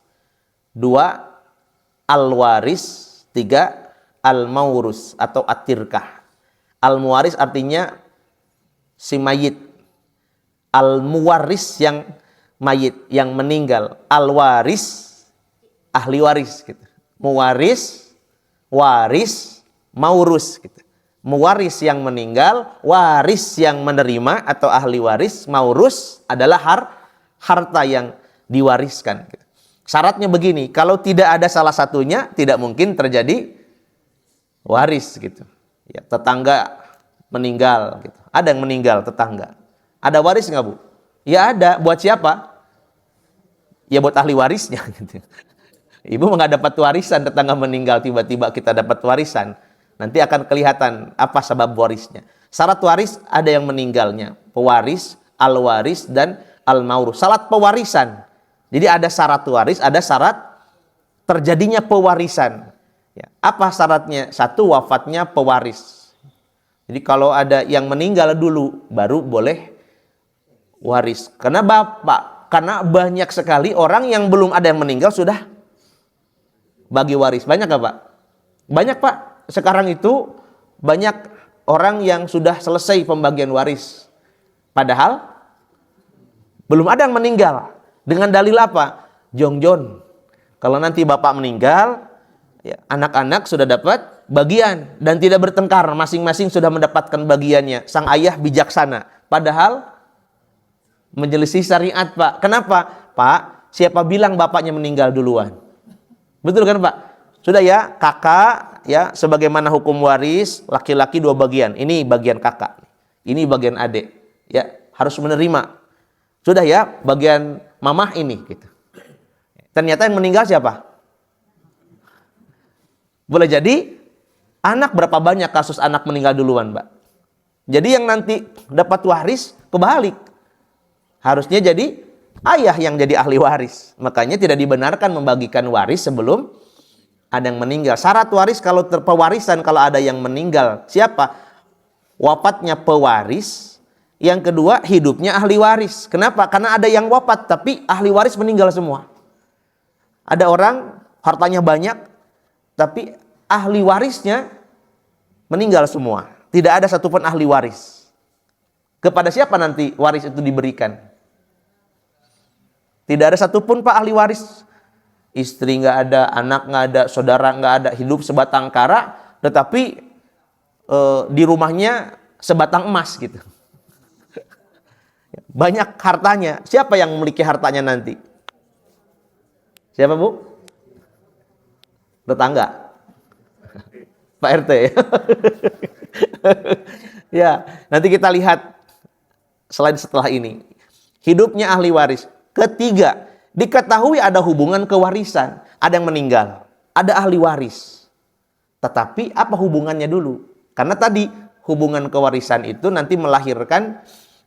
[SPEAKER 1] 2 al-waris, 3 al-maurus atau at-tirkah. Al-muwaris artinya si mayit. Al-muwaris yang mayit, yang meninggal. Al-waris ahli waris gitu. Muwaris, waris, maurus gitu. Muwaris yang meninggal, waris yang menerima atau ahli waris, maurus adalah harta yang diwariskan. Syaratnya begini, kalau tidak ada salah satunya, tidak mungkin terjadi waris gitu. Ya, tetangga meninggal gitu. Ada yang meninggal tetangga. Ada waris nggak, Bu? Ya ada. Buat siapa? Ya buat ahli warisnya gitu. Ibu nggak dapat warisan, tetangga meninggal tiba-tiba kita dapat warisan. Nanti akan kelihatan apa sebab warisnya. Syarat waris ada yang meninggalnya. Pewaris, al-waris, dan al-maurus. Syarat pewarisan. Jadi ada syarat waris, ada syarat terjadinya pewarisan. Ya. Apa syaratnya? 1, wafatnya pewaris. Jadi kalau ada yang meninggal dulu, baru boleh waris. Karena banyak sekali orang yang belum ada yang meninggal sudah bagi waris. Banyak nggak, Pak? Banyak, Pak. Sekarang itu banyak orang yang sudah selesai pembagian waris. Padahal belum ada yang meninggal. Dengan dalil apa? Jongjon. Kalau nanti bapak meninggal, ya, anak-anak sudah dapat bagian dan tidak bertengkar. Masing-masing sudah mendapatkan bagiannya. Sang ayah bijaksana. Padahal menyelisih syariat, Pak. Kenapa? Pak, siapa bilang bapaknya meninggal duluan? Betul kan, Pak? Sudah ya, kakak, ya, sebagaimana hukum waris, laki-laki 2 bagian. Ini bagian kakak, ini bagian adik. Ya, harus menerima. Sudah ya, bagian mamah ini. Gitu. Ternyata yang meninggal siapa? Boleh jadi, anak berapa banyak kasus anak meninggal duluan, Mbak? Jadi yang nanti dapat waris, kebalik. Harusnya jadi ayah yang jadi ahli waris. Makanya tidak dibenarkan membagikan waris sebelum ada yang meninggal. Syarat waris kalau pewarisan kalau ada yang meninggal. Siapa? Wafatnya pewaris. Yang kedua, hidupnya ahli waris. Kenapa? Karena ada yang wafat tapi ahli waris meninggal semua. Ada orang hartanya banyak tapi ahli warisnya meninggal semua. Tidak ada satupun ahli waris. Kepada siapa nanti waris itu diberikan? Tidak ada satupun, Pak, ahli waris. Istri nggak ada, anak nggak ada, saudara nggak ada, hidup sebatang kara, tetapi di rumahnya sebatang emas gitu. Banyak hartanya. Siapa yang memiliki hartanya nanti? Siapa, Bu? Tetangga. Pak RT. Ya, nanti kita lihat selain setelah ini. Hidupnya ahli waris. Ketiga, diketahui ada hubungan kewarisan. Ada yang meninggal, ada ahli waris. Tetapi apa hubungannya dulu? Karena tadi hubungan kewarisan itu nanti melahirkan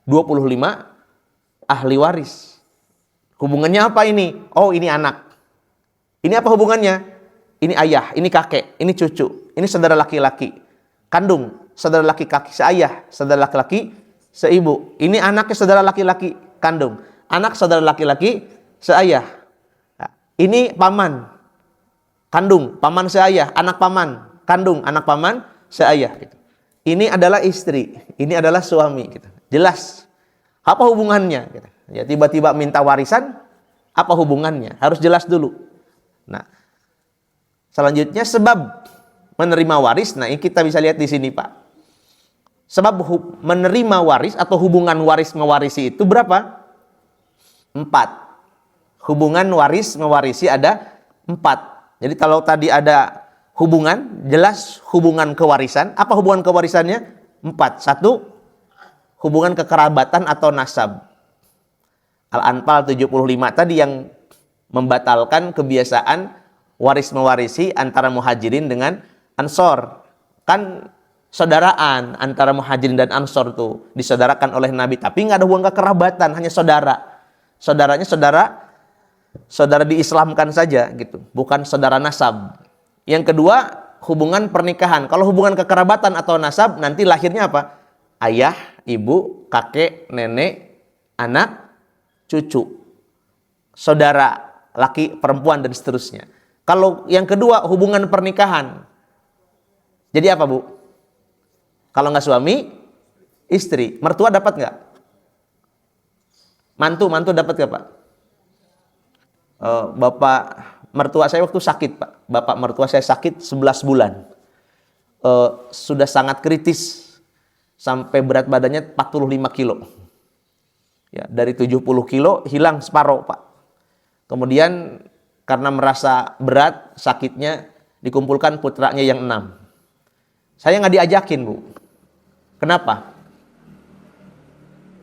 [SPEAKER 1] 25 ahli waris. Hubungannya apa ini? Oh, ini anak. Ini apa hubungannya? Ini ayah, ini kakek, ini cucu, ini saudara laki-laki kandung, saudara laki-laki seayah, saudara laki-laki seibu. Ini anaknya saudara laki-laki kandung, anak saudara laki-laki seayah. Nah, ini paman kandung, paman seayah, anak paman kandung, anak paman seayah. Gitu. Ini adalah istri, ini adalah suami. Gitu. Jelas
[SPEAKER 2] Apa hubungannya? Gitu. Ya tiba-tiba minta warisan, apa hubungannya? Harus jelas dulu. Nah, selanjutnya sebab menerima waris. Nah, ini kita bisa lihat di sini, Pak. Sebab menerima waris atau hubungan waris mewarisi itu berapa? 4. Hubungan waris mewarisi ada 4. Jadi kalau tadi ada hubungan, jelas hubungan kewarisan. Apa hubungan kewarisannya? 4. 1, hubungan kekerabatan atau nasab. Al-Anfal 75 tadi yang membatalkan kebiasaan waris mewarisi antara muhajirin dengan ansor. Kan saudaraan antara muhajirin dan ansor tuh disaudarakan oleh Nabi, tapi nggak ada hubungan kekerabatan, hanya saudara. Saudaranya saudara diislamkan saja gitu, bukan saudara nasab. Yang kedua, hubungan pernikahan. Kalau hubungan kekerabatan atau nasab, nanti lahirnya apa? Ayah, ibu, kakek, nenek, anak, cucu, saudara laki, perempuan, dan seterusnya. Kalau yang kedua, hubungan pernikahan. Jadi apa, Bu? Kalau nggak suami, istri. Mertua dapat nggak? Mantu dapat nggak, Pak? Bapak mertua saya waktu sakit, Pak. Bapak mertua saya sakit 11 bulan. Sudah sangat kritis. Sampai berat badannya 45 kilo. Ya, dari 70 kilo hilang separuh, Pak. Kemudian karena merasa berat sakitnya, dikumpulkan putranya yang 6. Saya nggak diajakin, Bu. Kenapa?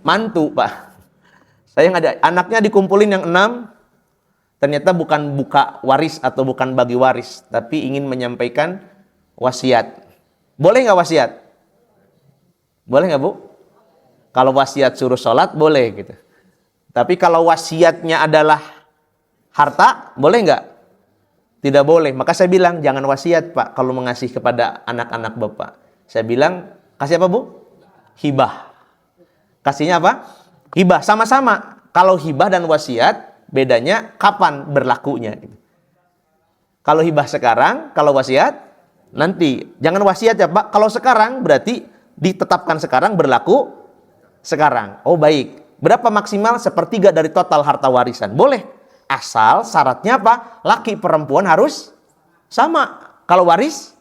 [SPEAKER 2] Mantu, Pak. Saya nggak anaknya dikumpulin yang 6. Ternyata bukan buka waris atau bukan bagi waris, tapi ingin menyampaikan wasiat. Boleh nggak wasiat? Boleh nggak, Bu? Kalau wasiat suruh sholat, boleh gitu. Tapi kalau wasiatnya adalah harta, boleh nggak? Tidak boleh. Maka saya bilang, jangan wasiat, Pak, kalau mengasih kepada anak-anak Bapak. Saya bilang, kasih apa, Bu? Hibah. Kasihnya apa? Hibah. Sama-sama. Kalau hibah dan wasiat, bedanya kapan berlakunya. Kalau hibah sekarang, kalau wasiat, nanti. Jangan wasiat ya, Pak. Kalau sekarang, berarti ditetapkan sekarang, berlaku sekarang. Oh, baik. Berapa maksimal? 1/3 dari total harta warisan. Boleh. Asal syaratnya apa? Laki perempuan harus sama. Kalau waris,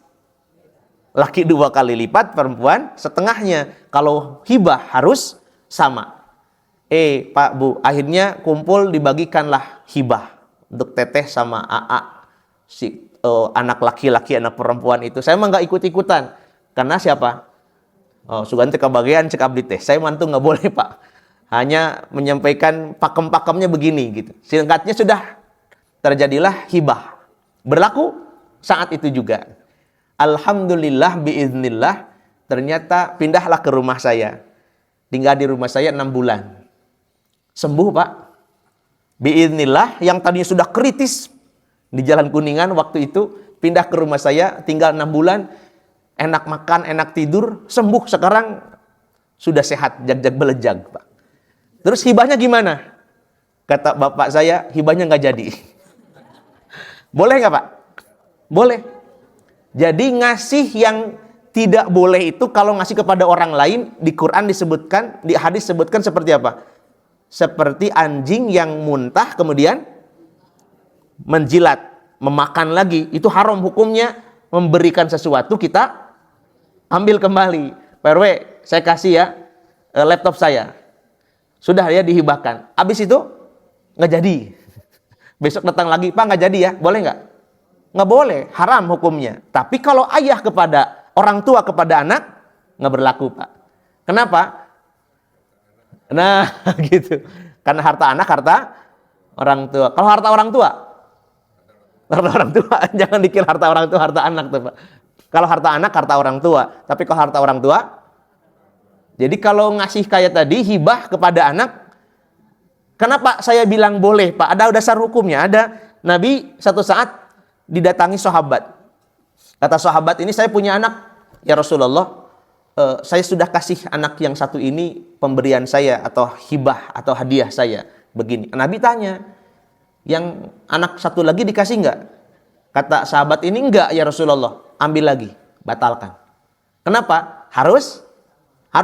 [SPEAKER 2] laki 2 kali lipat, perempuan setengahnya. Kalau hibah harus sama. Pak, Bu, akhirnya kumpul dibagikanlah hibah untuk teteh sama AA. Anak laki-laki, anak perempuan itu. Saya mah nggak ikut-ikutan. Karena siapa? Suganti kebagian cek abdi teh. Saya mantu nggak boleh, Pak. Hanya menyampaikan pakem-pakemnya begini gitu. Singkatnya sudah terjadilah hibah. Berlaku saat itu juga. Alhamdulillah biiznillah, ternyata pindahlah ke rumah saya. Tinggal di rumah saya 6 bulan. Sembuh, Pak. Biiznillah, yang tadinya sudah kritis di Jalan Kuningan waktu itu, pindah ke rumah saya, tinggal 6 bulan, enak makan, enak tidur, sembuh. Sekarang sudah sehat, jag-jag belejag, Pak. Terus hibahnya gimana? Kata bapak saya, hibahnya nggak jadi. Boleh nggak, Pak? Boleh. Jadi ngasih yang tidak boleh itu kalau ngasih kepada orang lain, di Quran disebutkan, di hadis disebutkan seperti apa? Seperti anjing yang muntah kemudian menjilat, memakan lagi. Itu haram hukumnya. Memberikan sesuatu kita ambil kembali. Pak RW, saya kasih ya laptop saya. Sudah ya dihibahkan. Habis itu nggak jadi. Besok datang lagi, Pak nggak jadi ya, boleh nggak? Nggak boleh, haram hukumnya. Tapi kalau ayah kepada orang tua kepada anak, nggak berlaku, Pak. Kenapa? Nah, gitu. Karena harta anak, harta orang tua. Kalau harta orang tua, jangan dikira harta orang tua, harta anak tuh, Pak. Kalau harta anak, harta orang tua. Tapi kalau harta orang tua, jadi kalau ngasih kayak tadi, hibah kepada anak, kenapa saya bilang boleh, Pak? Ada dasar hukumnya. Ada. Nabi satu saat didatangi sahabat. Kata sahabat ini, saya punya anak, ya Rasulullah. Saya sudah kasih anak yang satu ini pemberian saya atau hibah atau hadiah saya. Begini. Nabi tanya, yang anak satu lagi dikasih enggak? Kata sahabat ini, enggak ya Rasulullah. Ambil lagi, batalkan. Kenapa? Harus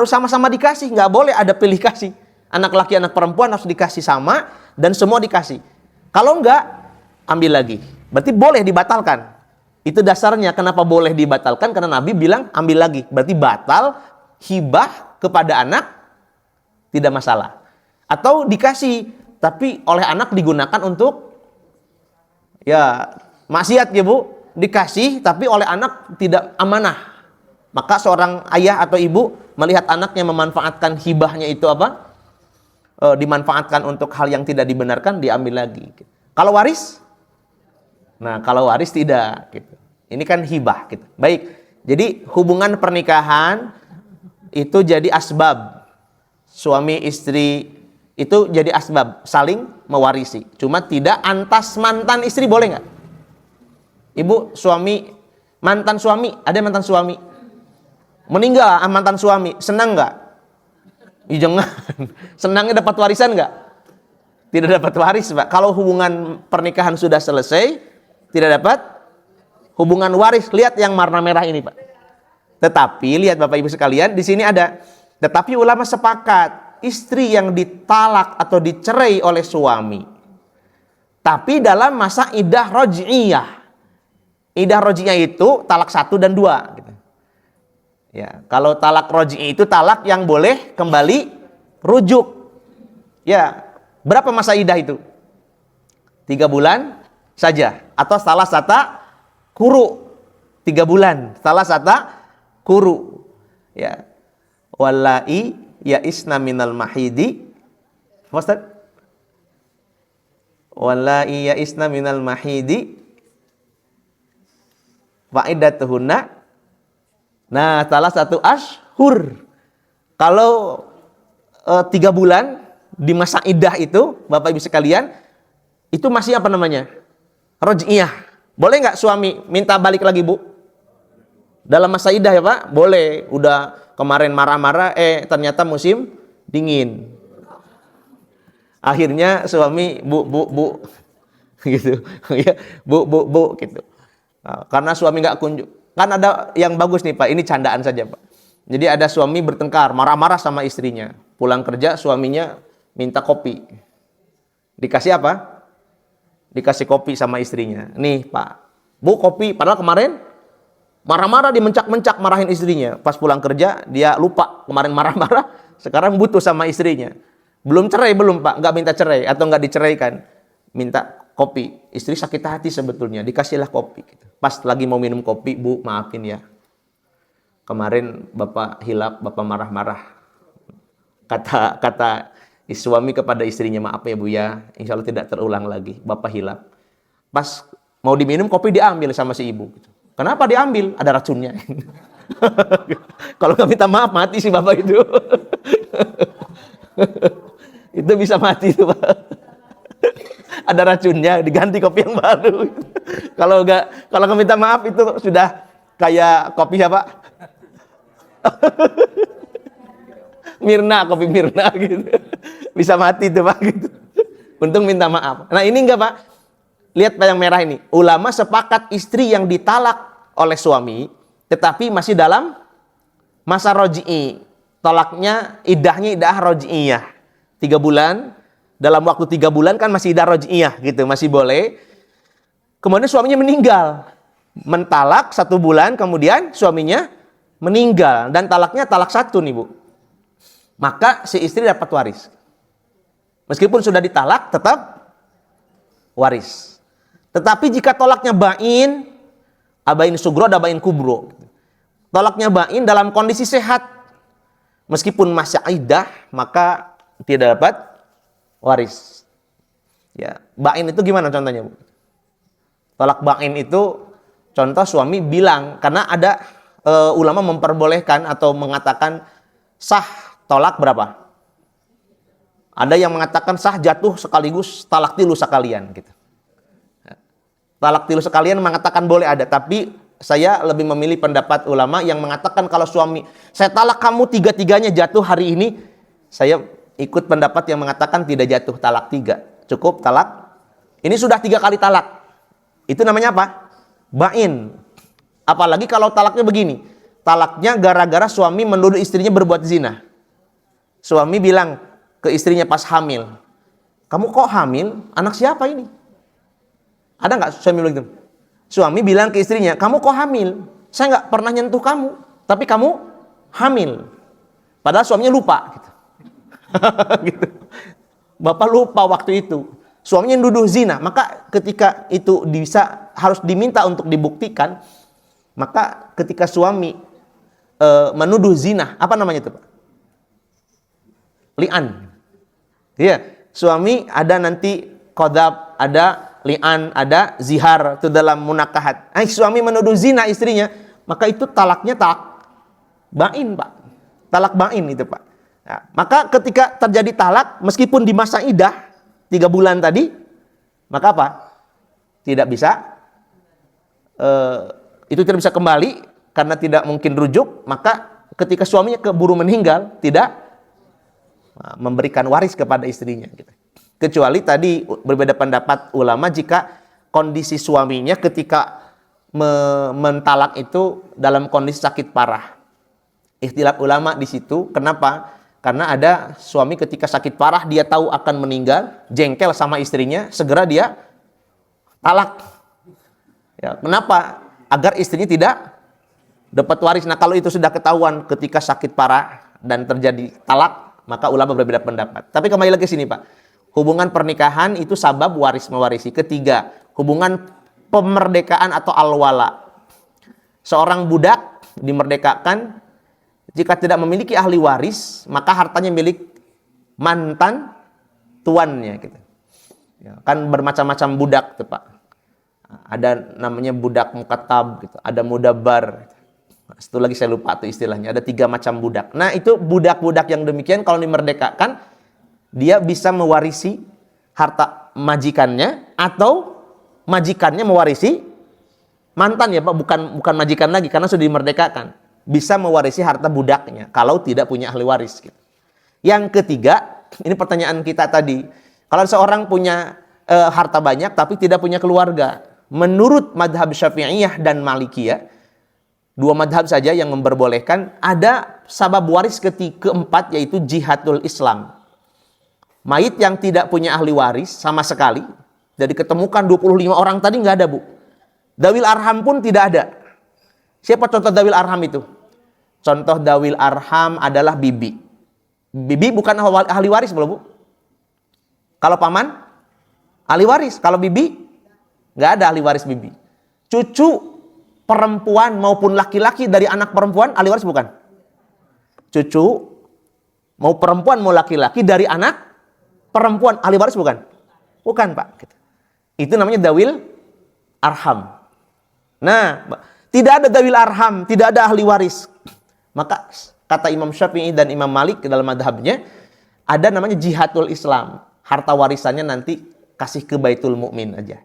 [SPEAKER 2] sama-sama dikasih, nggak boleh ada pilih kasih. Anak laki, anak perempuan harus dikasih sama dan semua dikasih. Kalau enggak, ambil lagi. Berarti boleh dibatalkan. Itu dasarnya kenapa boleh dibatalkan, karena Nabi bilang ambil lagi. Berarti batal hibah kepada anak tidak masalah. Atau dikasih tapi oleh anak digunakan untuk ya maksiat ya Bu, dikasih tapi oleh anak tidak amanah. Maka seorang ayah atau ibu melihat anaknya memanfaatkan hibahnya itu apa? Dimanfaatkan untuk hal yang tidak dibenarkan, diambil lagi. Kalau waris? Nah, kalau waris tidak. Gitu. Ini kan hibah. Gitu. Baik, jadi hubungan pernikahan itu jadi asbab. Suami istri itu jadi asbab saling mewarisi. Cuma tidak antas mantan istri, boleh nggak? Ibu suami, mantan suami, ada mantan suami meninggal, mantan suami, senang nggak? Jangan. Senangnya dapat warisan nggak? Tidak dapat waris, Pak. Kalau hubungan pernikahan sudah selesai, tidak dapat hubungan waris. Lihat yang warna merah ini, Pak. Tetapi lihat Bapak Ibu sekalian, di sini ada. Tetapi ulama sepakat, istri yang ditalak atau dicerai oleh suami, tapi dalam masa iddah roj'iyah. Iddah roj'iyah itu talak 1 dan 2. Gitu. Ya, kalau talak roj'i itu talak yang boleh kembali rujuk. Ya, berapa masa iddah itu? 3 bulan saja. Atau salah sata kuru. 3 bulan. Salah sata kuru. Ya. Wallahi ya isna minal mahidi. Ustaz? Wallahi ya isna minal mahidi. Fa'iddatuhunna. Nah, salah satu ashur. Kalau 3 bulan di masa iddah itu, Bapak Ibu sekalian, itu masih apa namanya? Roj'iyah. Boleh nggak suami minta balik lagi, Bu? Dalam masa iddah ya, Pak? Boleh. Udah kemarin marah-marah, ternyata musim dingin. Akhirnya suami, bu, gitu. Ya, bu, gitu. Nah, karena suami nggak kunjung. Kan ada yang bagus nih Pak, ini candaan saja Pak. Jadi ada suami bertengkar, marah-marah sama istrinya. Pulang kerja suaminya minta kopi. Dikasih apa? Dikasih kopi sama istrinya. Nih Pak, Bu kopi. Padahal kemarin marah-marah, dimencak-mencak marahin istrinya. Pas pulang kerja dia lupa kemarin marah-marah, sekarang butuh sama istrinya. Belum cerai belum Pak, nggak minta cerai atau nggak diceraikan. Minta kopi. Istri sakit hati sebetulnya, dikasihlah kopi. Pas lagi mau minum kopi, Bu maafin ya. Kemarin Bapak hilap, Bapak marah-marah. Kata suami kepada istrinya, maaf ya Bu ya, insya Allah tidak terulang lagi. Bapak hilap. Pas mau diminum kopi diambil sama si ibu. Kenapa diambil? Ada racunnya. Kalau nggak minta maaf mati si Bapak itu. Itu bisa mati itu Pak. Ada racunnya, diganti kopi yang baru. Kalau nggak minta maaf itu sudah kayak kopi apa? Mirna, kopi Mirna gitu. Bisa mati itu Pak gitu. Untung minta maaf. Nah ini enggak Pak. Lihat Pak yang merah ini. Ulama sepakat istri yang ditalak oleh suami tetapi masih dalam masa roj'i. Tolaknya iddahnya iddah roj'iyah. 3 bulan. Dalam waktu 3 bulan kan masih iddah roj'iyah gitu, masih boleh. Kemudian suaminya meninggal. Mentalak 1 bulan kemudian suaminya meninggal dan talaknya talak 1 nih Bu. Maka si istri dapat waris. Meskipun sudah ditalak tetap waris. Tetapi jika tolaknya bain, abain sugro, abain kubro. Tolaknya bain dalam kondisi sehat. Meskipun masih iddah, maka tidak dapat waris. Ya, bain itu gimana contohnya, Bu? Tolak bain itu contoh suami bilang, karena ada ulama memperbolehkan atau mengatakan sah tolak berapa? Ada yang mengatakan sah jatuh sekaligus talak tilu sekalian gitu. Talak tilu sekalian mengatakan boleh ada, tapi saya lebih memilih pendapat ulama yang mengatakan kalau suami, saya talak kamu 3-3-nya jatuh hari ini, saya ikut pendapat yang mengatakan tidak jatuh talak 3, cukup talak. Ini sudah 3 kali talak. Itu namanya apa? Bain. Apalagi kalau talaknya begini. Talaknya gara-gara suami menuduh istrinya berbuat zina. Suami bilang, ke istrinya pas hamil, kamu kok hamil? Anak siapa ini? Ada nggak suami bilang gitu? Suami bilang ke istrinya, kamu kok hamil? Saya nggak pernah nyentuh kamu, tapi kamu hamil. Padahal suaminya lupa. Gitu. Gitu. Bapak lupa waktu itu. Suaminya nuduh zina. Maka ketika itu harus diminta untuk dibuktikan, maka ketika suami menuduh zina, apa namanya itu Pak? Li'an. Iya, suami ada nanti qadzab, ada li'an, ada zihar itu dalam munakahat. Suami menuduh zina istrinya, maka itu talaknya talak bain, Pak. Talak bain itu, Pak. Nah, maka ketika terjadi talak, meskipun di masa iddah 3 bulan tadi, maka apa? Tidak bisa itu tidak bisa kembali karena tidak mungkin rujuk, maka ketika suaminya keburu meninggal, tidak memberikan waris kepada istrinya gitu. Kecuali tadi berbeda pendapat ulama jika kondisi suaminya ketika mentalak itu dalam kondisi sakit parah. Ikhtilaf ulama di situ. Kenapa? Karena ada suami ketika sakit parah dia tahu akan meninggal, jengkel sama istrinya, segera dia talak. Ya, kenapa? Agar istrinya tidak dapat waris. Nah, kalau itu sudah ketahuan ketika sakit parah dan terjadi talak, maka ulama berbeda pendapat. Tapi kembali lagi sini, Pak. Hubungan pernikahan itu sabab waris mewarisi. Ketiga, hubungan pemerdekaan atau al-wala. Seorang budak dimerdekakan, jika tidak memiliki ahli waris, maka hartanya milik mantan tuannya gitu. Ya, kan bermacam-macam budak tuh, Pak. Ada namanya budak mukatab gitu, ada mudabar. Satu lagi saya lupa tuh istilahnya, ada 3 macam budak. Nah, itu budak-budak yang demikian kalau dimerdekakan, dia bisa mewarisi harta majikannya atau majikannya mewarisi mantan ya Pak, bukan majikan lagi karena sudah dimerdekakan. Bisa mewarisi harta budaknya kalau tidak punya ahli waris gitu. Yang ketiga, ini pertanyaan kita tadi. Kalau seorang punya harta banyak tapi tidak punya keluarga, menurut madhab Syafi'iyah dan Malikiyah, 2 madhab saja yang memperbolehkan, ada sabab waris keempat yaitu jihadul Islam. Mayit yang tidak punya ahli waris sama sekali, jadi ketemukan 25 orang tadi nggak ada, Bu. Dawil arham pun tidak ada. Siapa contoh dawil arham itu? Contoh dawil arham adalah bibi. Bibi bukan ahli waris belum, Bu? Kalau paman, ahli waris. Kalau bibi, nggak ada ahli waris bibi. Cucu perempuan maupun laki-laki dari anak perempuan, ahli waris bukan? Cucu, mau perempuan mau laki-laki dari anak perempuan, ahli waris bukan? Bukan, Pak. Itu namanya dawil arham. Nah, tidak ada dawil arham, tidak ada ahli waris. Maka kata Imam Syafi'i dan Imam Malik dalam madhabnya, ada namanya jihadul Islam. Harta warisannya nanti kasih ke Baitul Mukmin aja.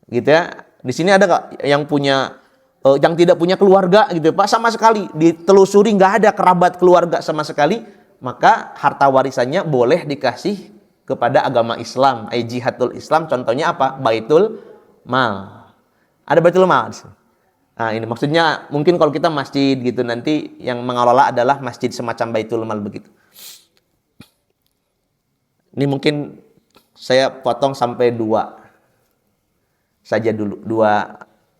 [SPEAKER 2] Gitu ya. Di sini ada nggak yang punya, yang tidak punya keluarga gitu Pak? Sama sekali. Ditelusuri nggak ada kerabat keluarga sama sekali. Maka harta warisannya boleh dikasih kepada agama Islam. Jihadul Islam contohnya apa? Baitul Mal. Ada Baitul Mal. Nah, ini maksudnya mungkin kalau kita masjid gitu nanti yang mengelola adalah masjid semacam Baitul Mal begitu. Ini mungkin saya potong sampai 2 saja dulu.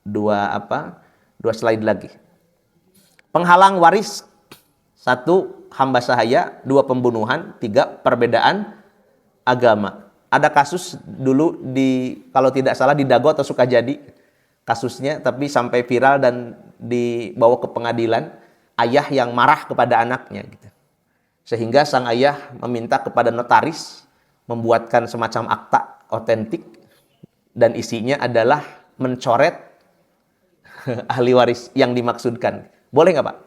[SPEAKER 2] Dua slide lagi. Penghalang waris. 1, hamba sahaya. 2, pembunuhan. 3, perbedaan agama. Ada kasus dulu kalau tidak salah di Dago atau Sukajadi kasusnya, tapi sampai viral dan dibawa ke pengadilan, ayah yang marah kepada anaknya gitu. Sehingga sang ayah meminta kepada notaris membuatkan semacam akta otentik dan isinya adalah mencoret ahli waris yang dimaksudkan. Boleh nggak, Pak?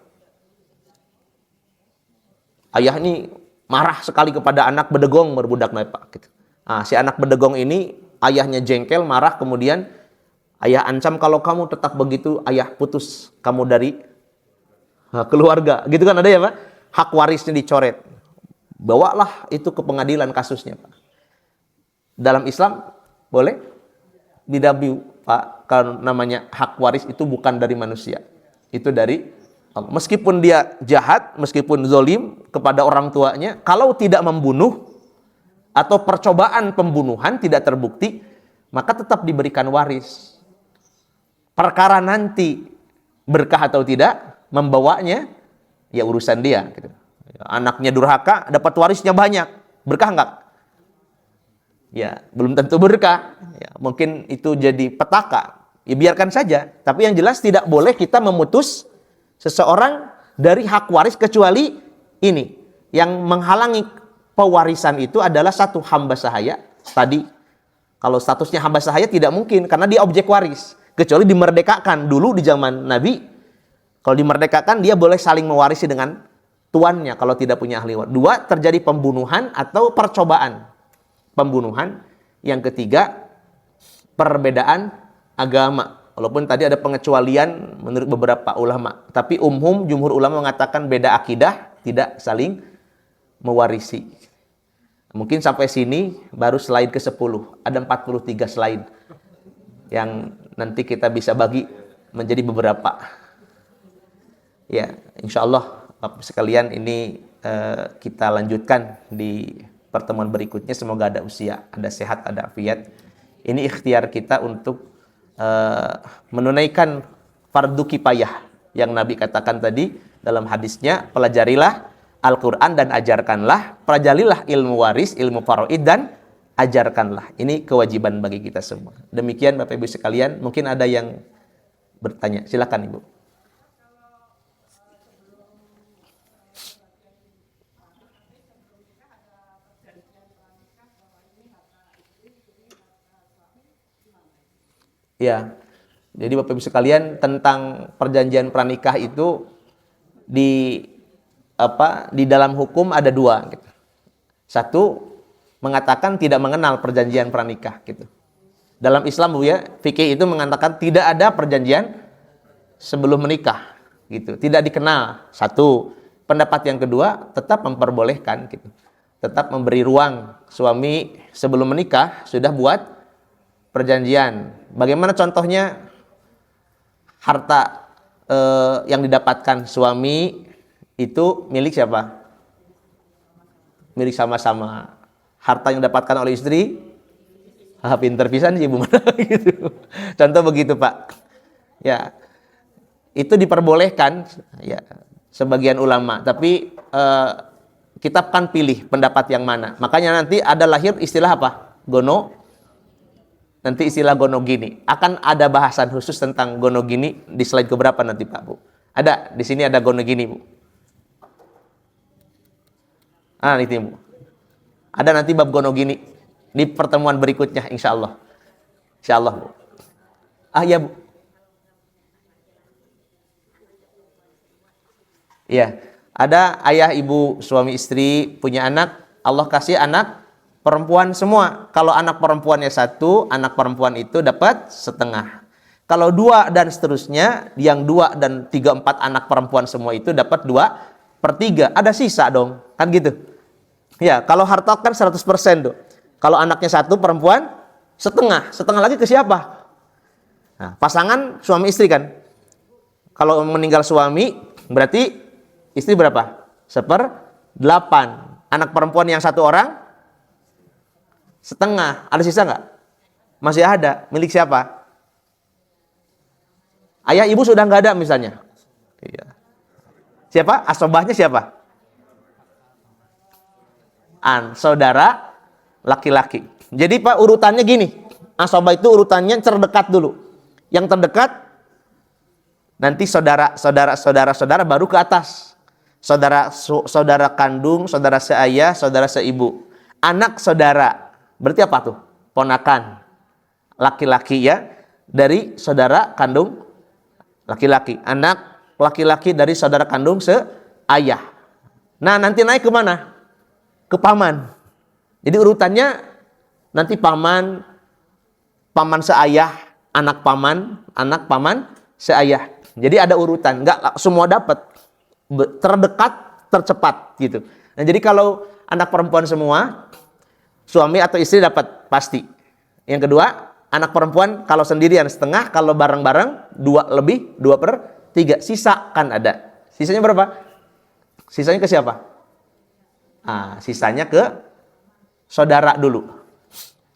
[SPEAKER 2] Ayah ini marah sekali kepada anak bedegong berbudak Pak gitu. Nah, si anak bedegong ini ayahnya jengkel, marah, kemudian ayah ancam kalau kamu tetap begitu, ayah putus kamu dari keluarga. Gitu kan ada ya, Pak? Hak warisnya dicoret. Bawalah itu ke pengadilan kasusnya, Pak. Dalam Islam boleh? Tidak, Pak. Kalau namanya hak waris itu bukan dari manusia. Itu dari Meskipun dia jahat, meskipun zolim kepada orang tuanya, kalau tidak membunuh atau percobaan pembunuhan tidak terbukti, maka tetap diberikan waris. Perkara nanti berkah atau tidak, membawanya, ya urusan dia. Gitu. Anaknya durhaka, dapat warisnya banyak. Berkah enggak? Ya, belum tentu berkah. Ya, mungkin itu jadi petaka. Ya biarkan saja. Tapi yang jelas tidak boleh kita memutus seseorang dari hak waris kecuali ini. Yang menghalangi pewarisan itu adalah satu, hamba sahaya. Tadi, kalau statusnya hamba sahaya tidak mungkin karena dia objek waris. Kecuali dimerdekakan. Dulu di zaman Nabi, kalau dimerdekakan dia boleh saling mewarisi dengan tuannya kalau tidak punya ahli waris. Dua, terjadi pembunuhan atau percobaan pembunuhan. Yang ketiga, perbedaan agama. Walaupun tadi ada pengecualian menurut beberapa ulama. Tapi jumhur ulama mengatakan beda akidah, tidak saling mewarisi. Mungkin sampai sini baru slide ke-10. Ada 43 slide. Yang nanti kita bisa bagi menjadi beberapa. Ya, insya Allah Bapak sekalian ini kita lanjutkan di pertemuan berikutnya. Semoga ada usia, ada sehat, ada afiat. Ini ikhtiar kita untuk menunaikan fardu kifayah yang Nabi katakan tadi dalam hadisnya, pelajarilah Al-Quran dan ajarkanlah, pelajarilah ilmu waris, ilmu faraid dan ajarkanlah. Ini kewajiban bagi kita semua. Demikian Bapak Ibu sekalian, mungkin ada yang bertanya. Silakan Ibu. Ya, jadi Bapak Ibu sekalian tentang perjanjian pranikah itu di dalam hukum ada dua. Gitu. Satu, mengatakan tidak mengenal perjanjian pranikah. Gitu. Dalam Islam Bu ya, fikih itu mengatakan tidak ada perjanjian sebelum menikah. Gitu. Tidak dikenal. Satu, pendapat yang kedua tetap memperbolehkan. Gitu. Tetap memberi ruang suami sebelum menikah sudah buat perjanjian. Bagaimana contohnya? Harta yang didapatkan suami itu milik siapa? Milik sama-sama. Harta yang didapatkan oleh istri, pinter pisan sih Bu. Gitu. Contoh begitu Pak. Ya, itu diperbolehkan. Ya, sebagian ulama. Tapi kita kan pilih pendapat yang mana. Makanya nanti ada lahir istilah apa? Nanti istilah gonogini. Akan ada bahasan khusus tentang gonogini di slide keberapa nanti Pak Bu? Ada, di sini ada gonogini Bu. Itu Bu. Ada nanti bab gonogini di pertemuan berikutnya insya Allah. Insya Allah Bu. Ya Bu. Iya, ada ayah, ibu, suami, istri, punya anak. Allah kasih anak perempuan semua. Kalau anak perempuannya satu, anak perempuan itu dapat setengah. Kalau dua dan seterusnya, yang 2 dan 3, 4 anak perempuan semua itu dapat 2/3. Ada sisa dong, kan gitu. Ya, kalau harta kan 100% tuh. Kalau anaknya satu perempuan, setengah lagi ke siapa? Nah, pasangan suami istri kan. Kalau meninggal suami, berarti istri berapa? 1/8. Anak perempuan yang satu orang, setengah. Ada sisa nggak? Masih ada. Milik siapa? Ayah ibu sudah nggak ada misalnya. Iya. Siapa? Asobahnya siapa? Saudara laki-laki. Jadi Pak urutannya gini. Asobah itu urutannya terdekat dulu. Yang terdekat nanti saudara baru ke atas. Saudara kandung, saudara seayah, saudara seibu. Anak saudara. Berarti apa tuh? Ponakan. Laki-laki ya. Dari saudara kandung laki-laki. Anak laki-laki dari saudara kandung seayah. Nah nanti naik ke mana? Ke paman. Jadi urutannya nanti paman seayah, anak paman seayah. Jadi ada urutan. Enggak semua dapat. Terdekat, tercepat gitu. Nah jadi kalau anak perempuan semua, suami atau istri dapat pasti. Yang kedua, anak perempuan kalau sendirian setengah, kalau bareng-bareng 2/3. Sisa kan ada. Sisanya berapa? Sisanya ke siapa? Sisanya ke saudara dulu.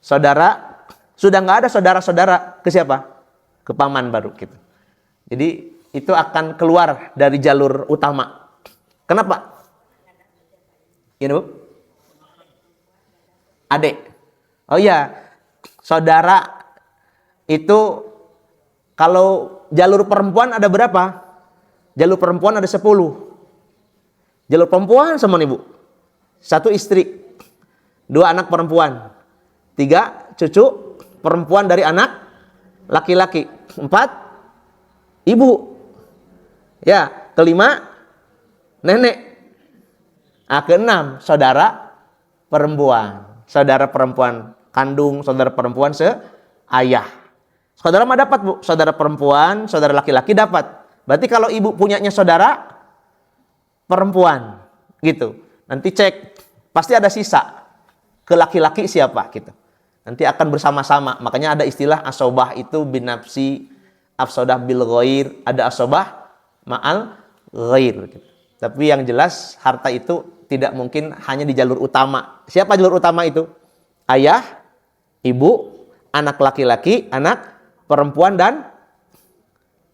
[SPEAKER 2] Saudara, sudah nggak ada saudara-saudara, ke siapa? Ke paman baru gitu. Jadi itu akan keluar dari jalur utama. Kenapa? Ini Bu? Adik. Oh iya, saudara itu kalau jalur perempuan ada berapa? Jalur perempuan ada 10. Jalur perempuan sama nih Bu. 1 istri, 2 anak perempuan, 3 cucu perempuan dari anak laki-laki, 4 ibu. Ya, kelima nenek. Keenam saudara perempuan. Saudara perempuan kandung, saudara perempuan seayah. Saudara mah dapat Bu, saudara perempuan, saudara laki-laki dapat. Berarti kalau ibu punyanya saudara perempuan gitu. Nanti cek, pasti ada sisa. Ke laki-laki siapa gitu. Nanti akan bersama-sama. Makanya ada istilah asobah itu binafsi, afsodah bil ghair, ada asobah ma'al ghair gitu. Tapi yang jelas harta itu tidak mungkin hanya di jalur utama. Siapa jalur utama itu? Ayah, ibu, anak laki-laki, anak perempuan, dan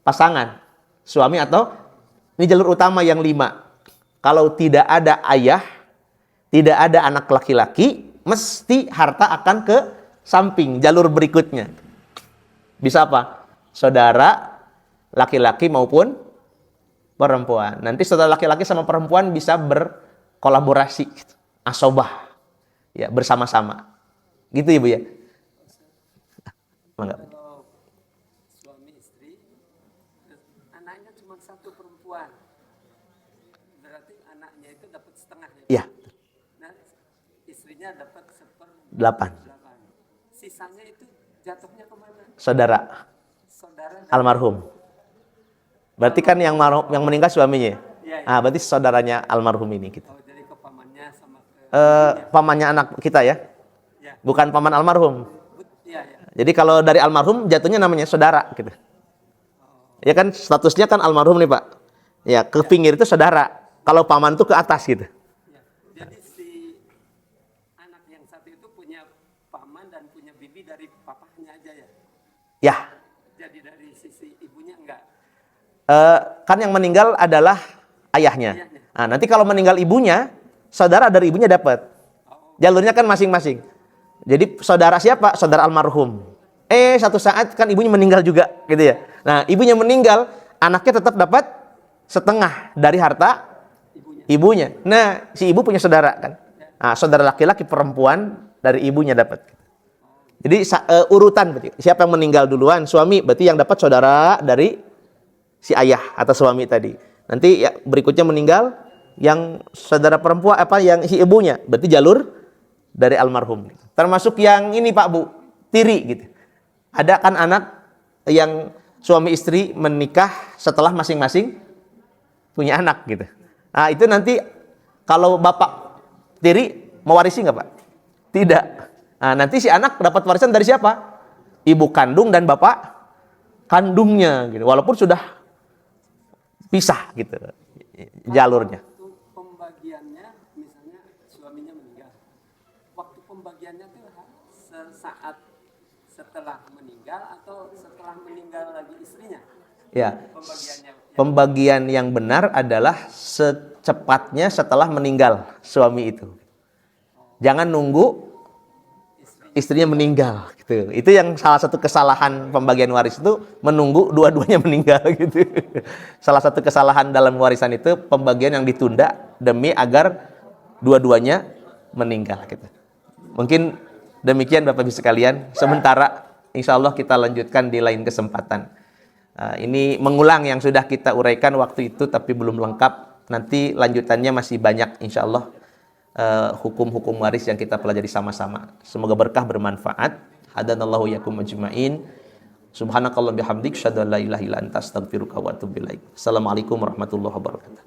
[SPEAKER 2] pasangan. Suami atau, ini jalur utama yang 5. Kalau tidak ada ayah, tidak ada anak laki-laki, mesti harta akan ke samping, jalur berikutnya. Bisa apa? Saudara laki-laki maupun perempuan. Nanti saudara laki-laki sama perempuan bisa berkolaborasi, gitu. Asobah, ya bersama-sama, gitu Ibu ya. Mangga.
[SPEAKER 3] Kalau suami istri, anaknya cuma 1 perempuan, berarti anaknya itu dapat setengah ya?
[SPEAKER 2] Iya.
[SPEAKER 3] Nah, istrinya dapat
[SPEAKER 2] 8.
[SPEAKER 3] Sisanya itu jatuhnya kemana?
[SPEAKER 2] Saudara
[SPEAKER 3] Saudara.
[SPEAKER 2] almarhum. Berarti kan yang meninggal suaminya.
[SPEAKER 3] Iya.
[SPEAKER 2] Berarti saudaranya almarhum ini gitu.
[SPEAKER 3] Oh, jadi ke pamannya sama ke
[SPEAKER 2] Pamannya anak kita ya.
[SPEAKER 3] ya.
[SPEAKER 2] Bukan paman almarhum.
[SPEAKER 3] Iya, ya.
[SPEAKER 2] Jadi kalau dari almarhum jatuhnya namanya saudara gitu. Ya kan statusnya kan almarhum nih Pak. Ya, ke pinggir itu saudara. Kalau paman tuh ke atas gitu.
[SPEAKER 3] Ya. Jadi si anak yang satu itu punya paman dan punya bibi dari papahnya aja ya.
[SPEAKER 2] Ya,
[SPEAKER 3] Jadi dari sisi ibunya enggak.
[SPEAKER 2] kan yang meninggal adalah ayahnya. Nah, nanti kalau meninggal ibunya, saudara dari ibunya dapat. Jalurnya kan masing-masing. Jadi saudara siapa? Saudara almarhum. Satu saat kan ibunya meninggal juga, gitu ya. Nah, ibunya meninggal, anaknya tetap dapat setengah dari harta ibunya. Nah, si ibu punya saudara kan. Nah, saudara laki-laki perempuan dari ibunya dapat. Jadi urutan berarti. Siapa yang meninggal duluan? Suami, berarti yang dapat saudara dari si ayah atau suami tadi. Nanti ya, berikutnya meninggal yang saudara perempuan yang si ibunya, berarti jalur dari almarhum. Termasuk yang ini Pak Bu, tiri gitu. Ada kan anak yang suami istri menikah setelah masing-masing punya anak gitu. Nah, itu nanti kalau bapak tiri mewarisi nggak Pak? Tidak. Nah, nanti si anak dapat warisan dari siapa? Ibu kandung dan bapak kandungnya gitu. Walaupun sudah pisah gitu jalurnya.
[SPEAKER 3] Waktu pembagiannya, misalnya suaminya meninggal, waktu pembagiannya itu sesaat setelah meninggal atau setelah meninggal lagi istrinya?
[SPEAKER 2] Ya,
[SPEAKER 3] Pembagiannya.
[SPEAKER 2] pembagian yang benar adalah secepatnya setelah meninggal suami itu. Jangan nunggu istrinya meninggal gitu. Itu yang salah satu kesalahan pembagian waris itu, menunggu dua-duanya meninggal gitu. Salah satu kesalahan dalam warisan itu pembagian yang ditunda demi agar dua-duanya meninggal gitu. Mungkin demikian Bapak Ibu sekalian. Sementara insya Allah kita lanjutkan di lain kesempatan. Ini mengulang yang sudah kita uraikan waktu itu tapi belum lengkap. Nanti lanjutannya masih banyak insya Allah. Hukum-hukum waris yang kita pelajari sama-sama. Semoga berkah, bermanfaat. Hadanallahu yakum majma'in. Subhanakallah bihamdik, syahadu an la ilaha illa anta astaghfiruka wa atubu ilaik. Assalamualaikum warahmatullahi wabarakatuh.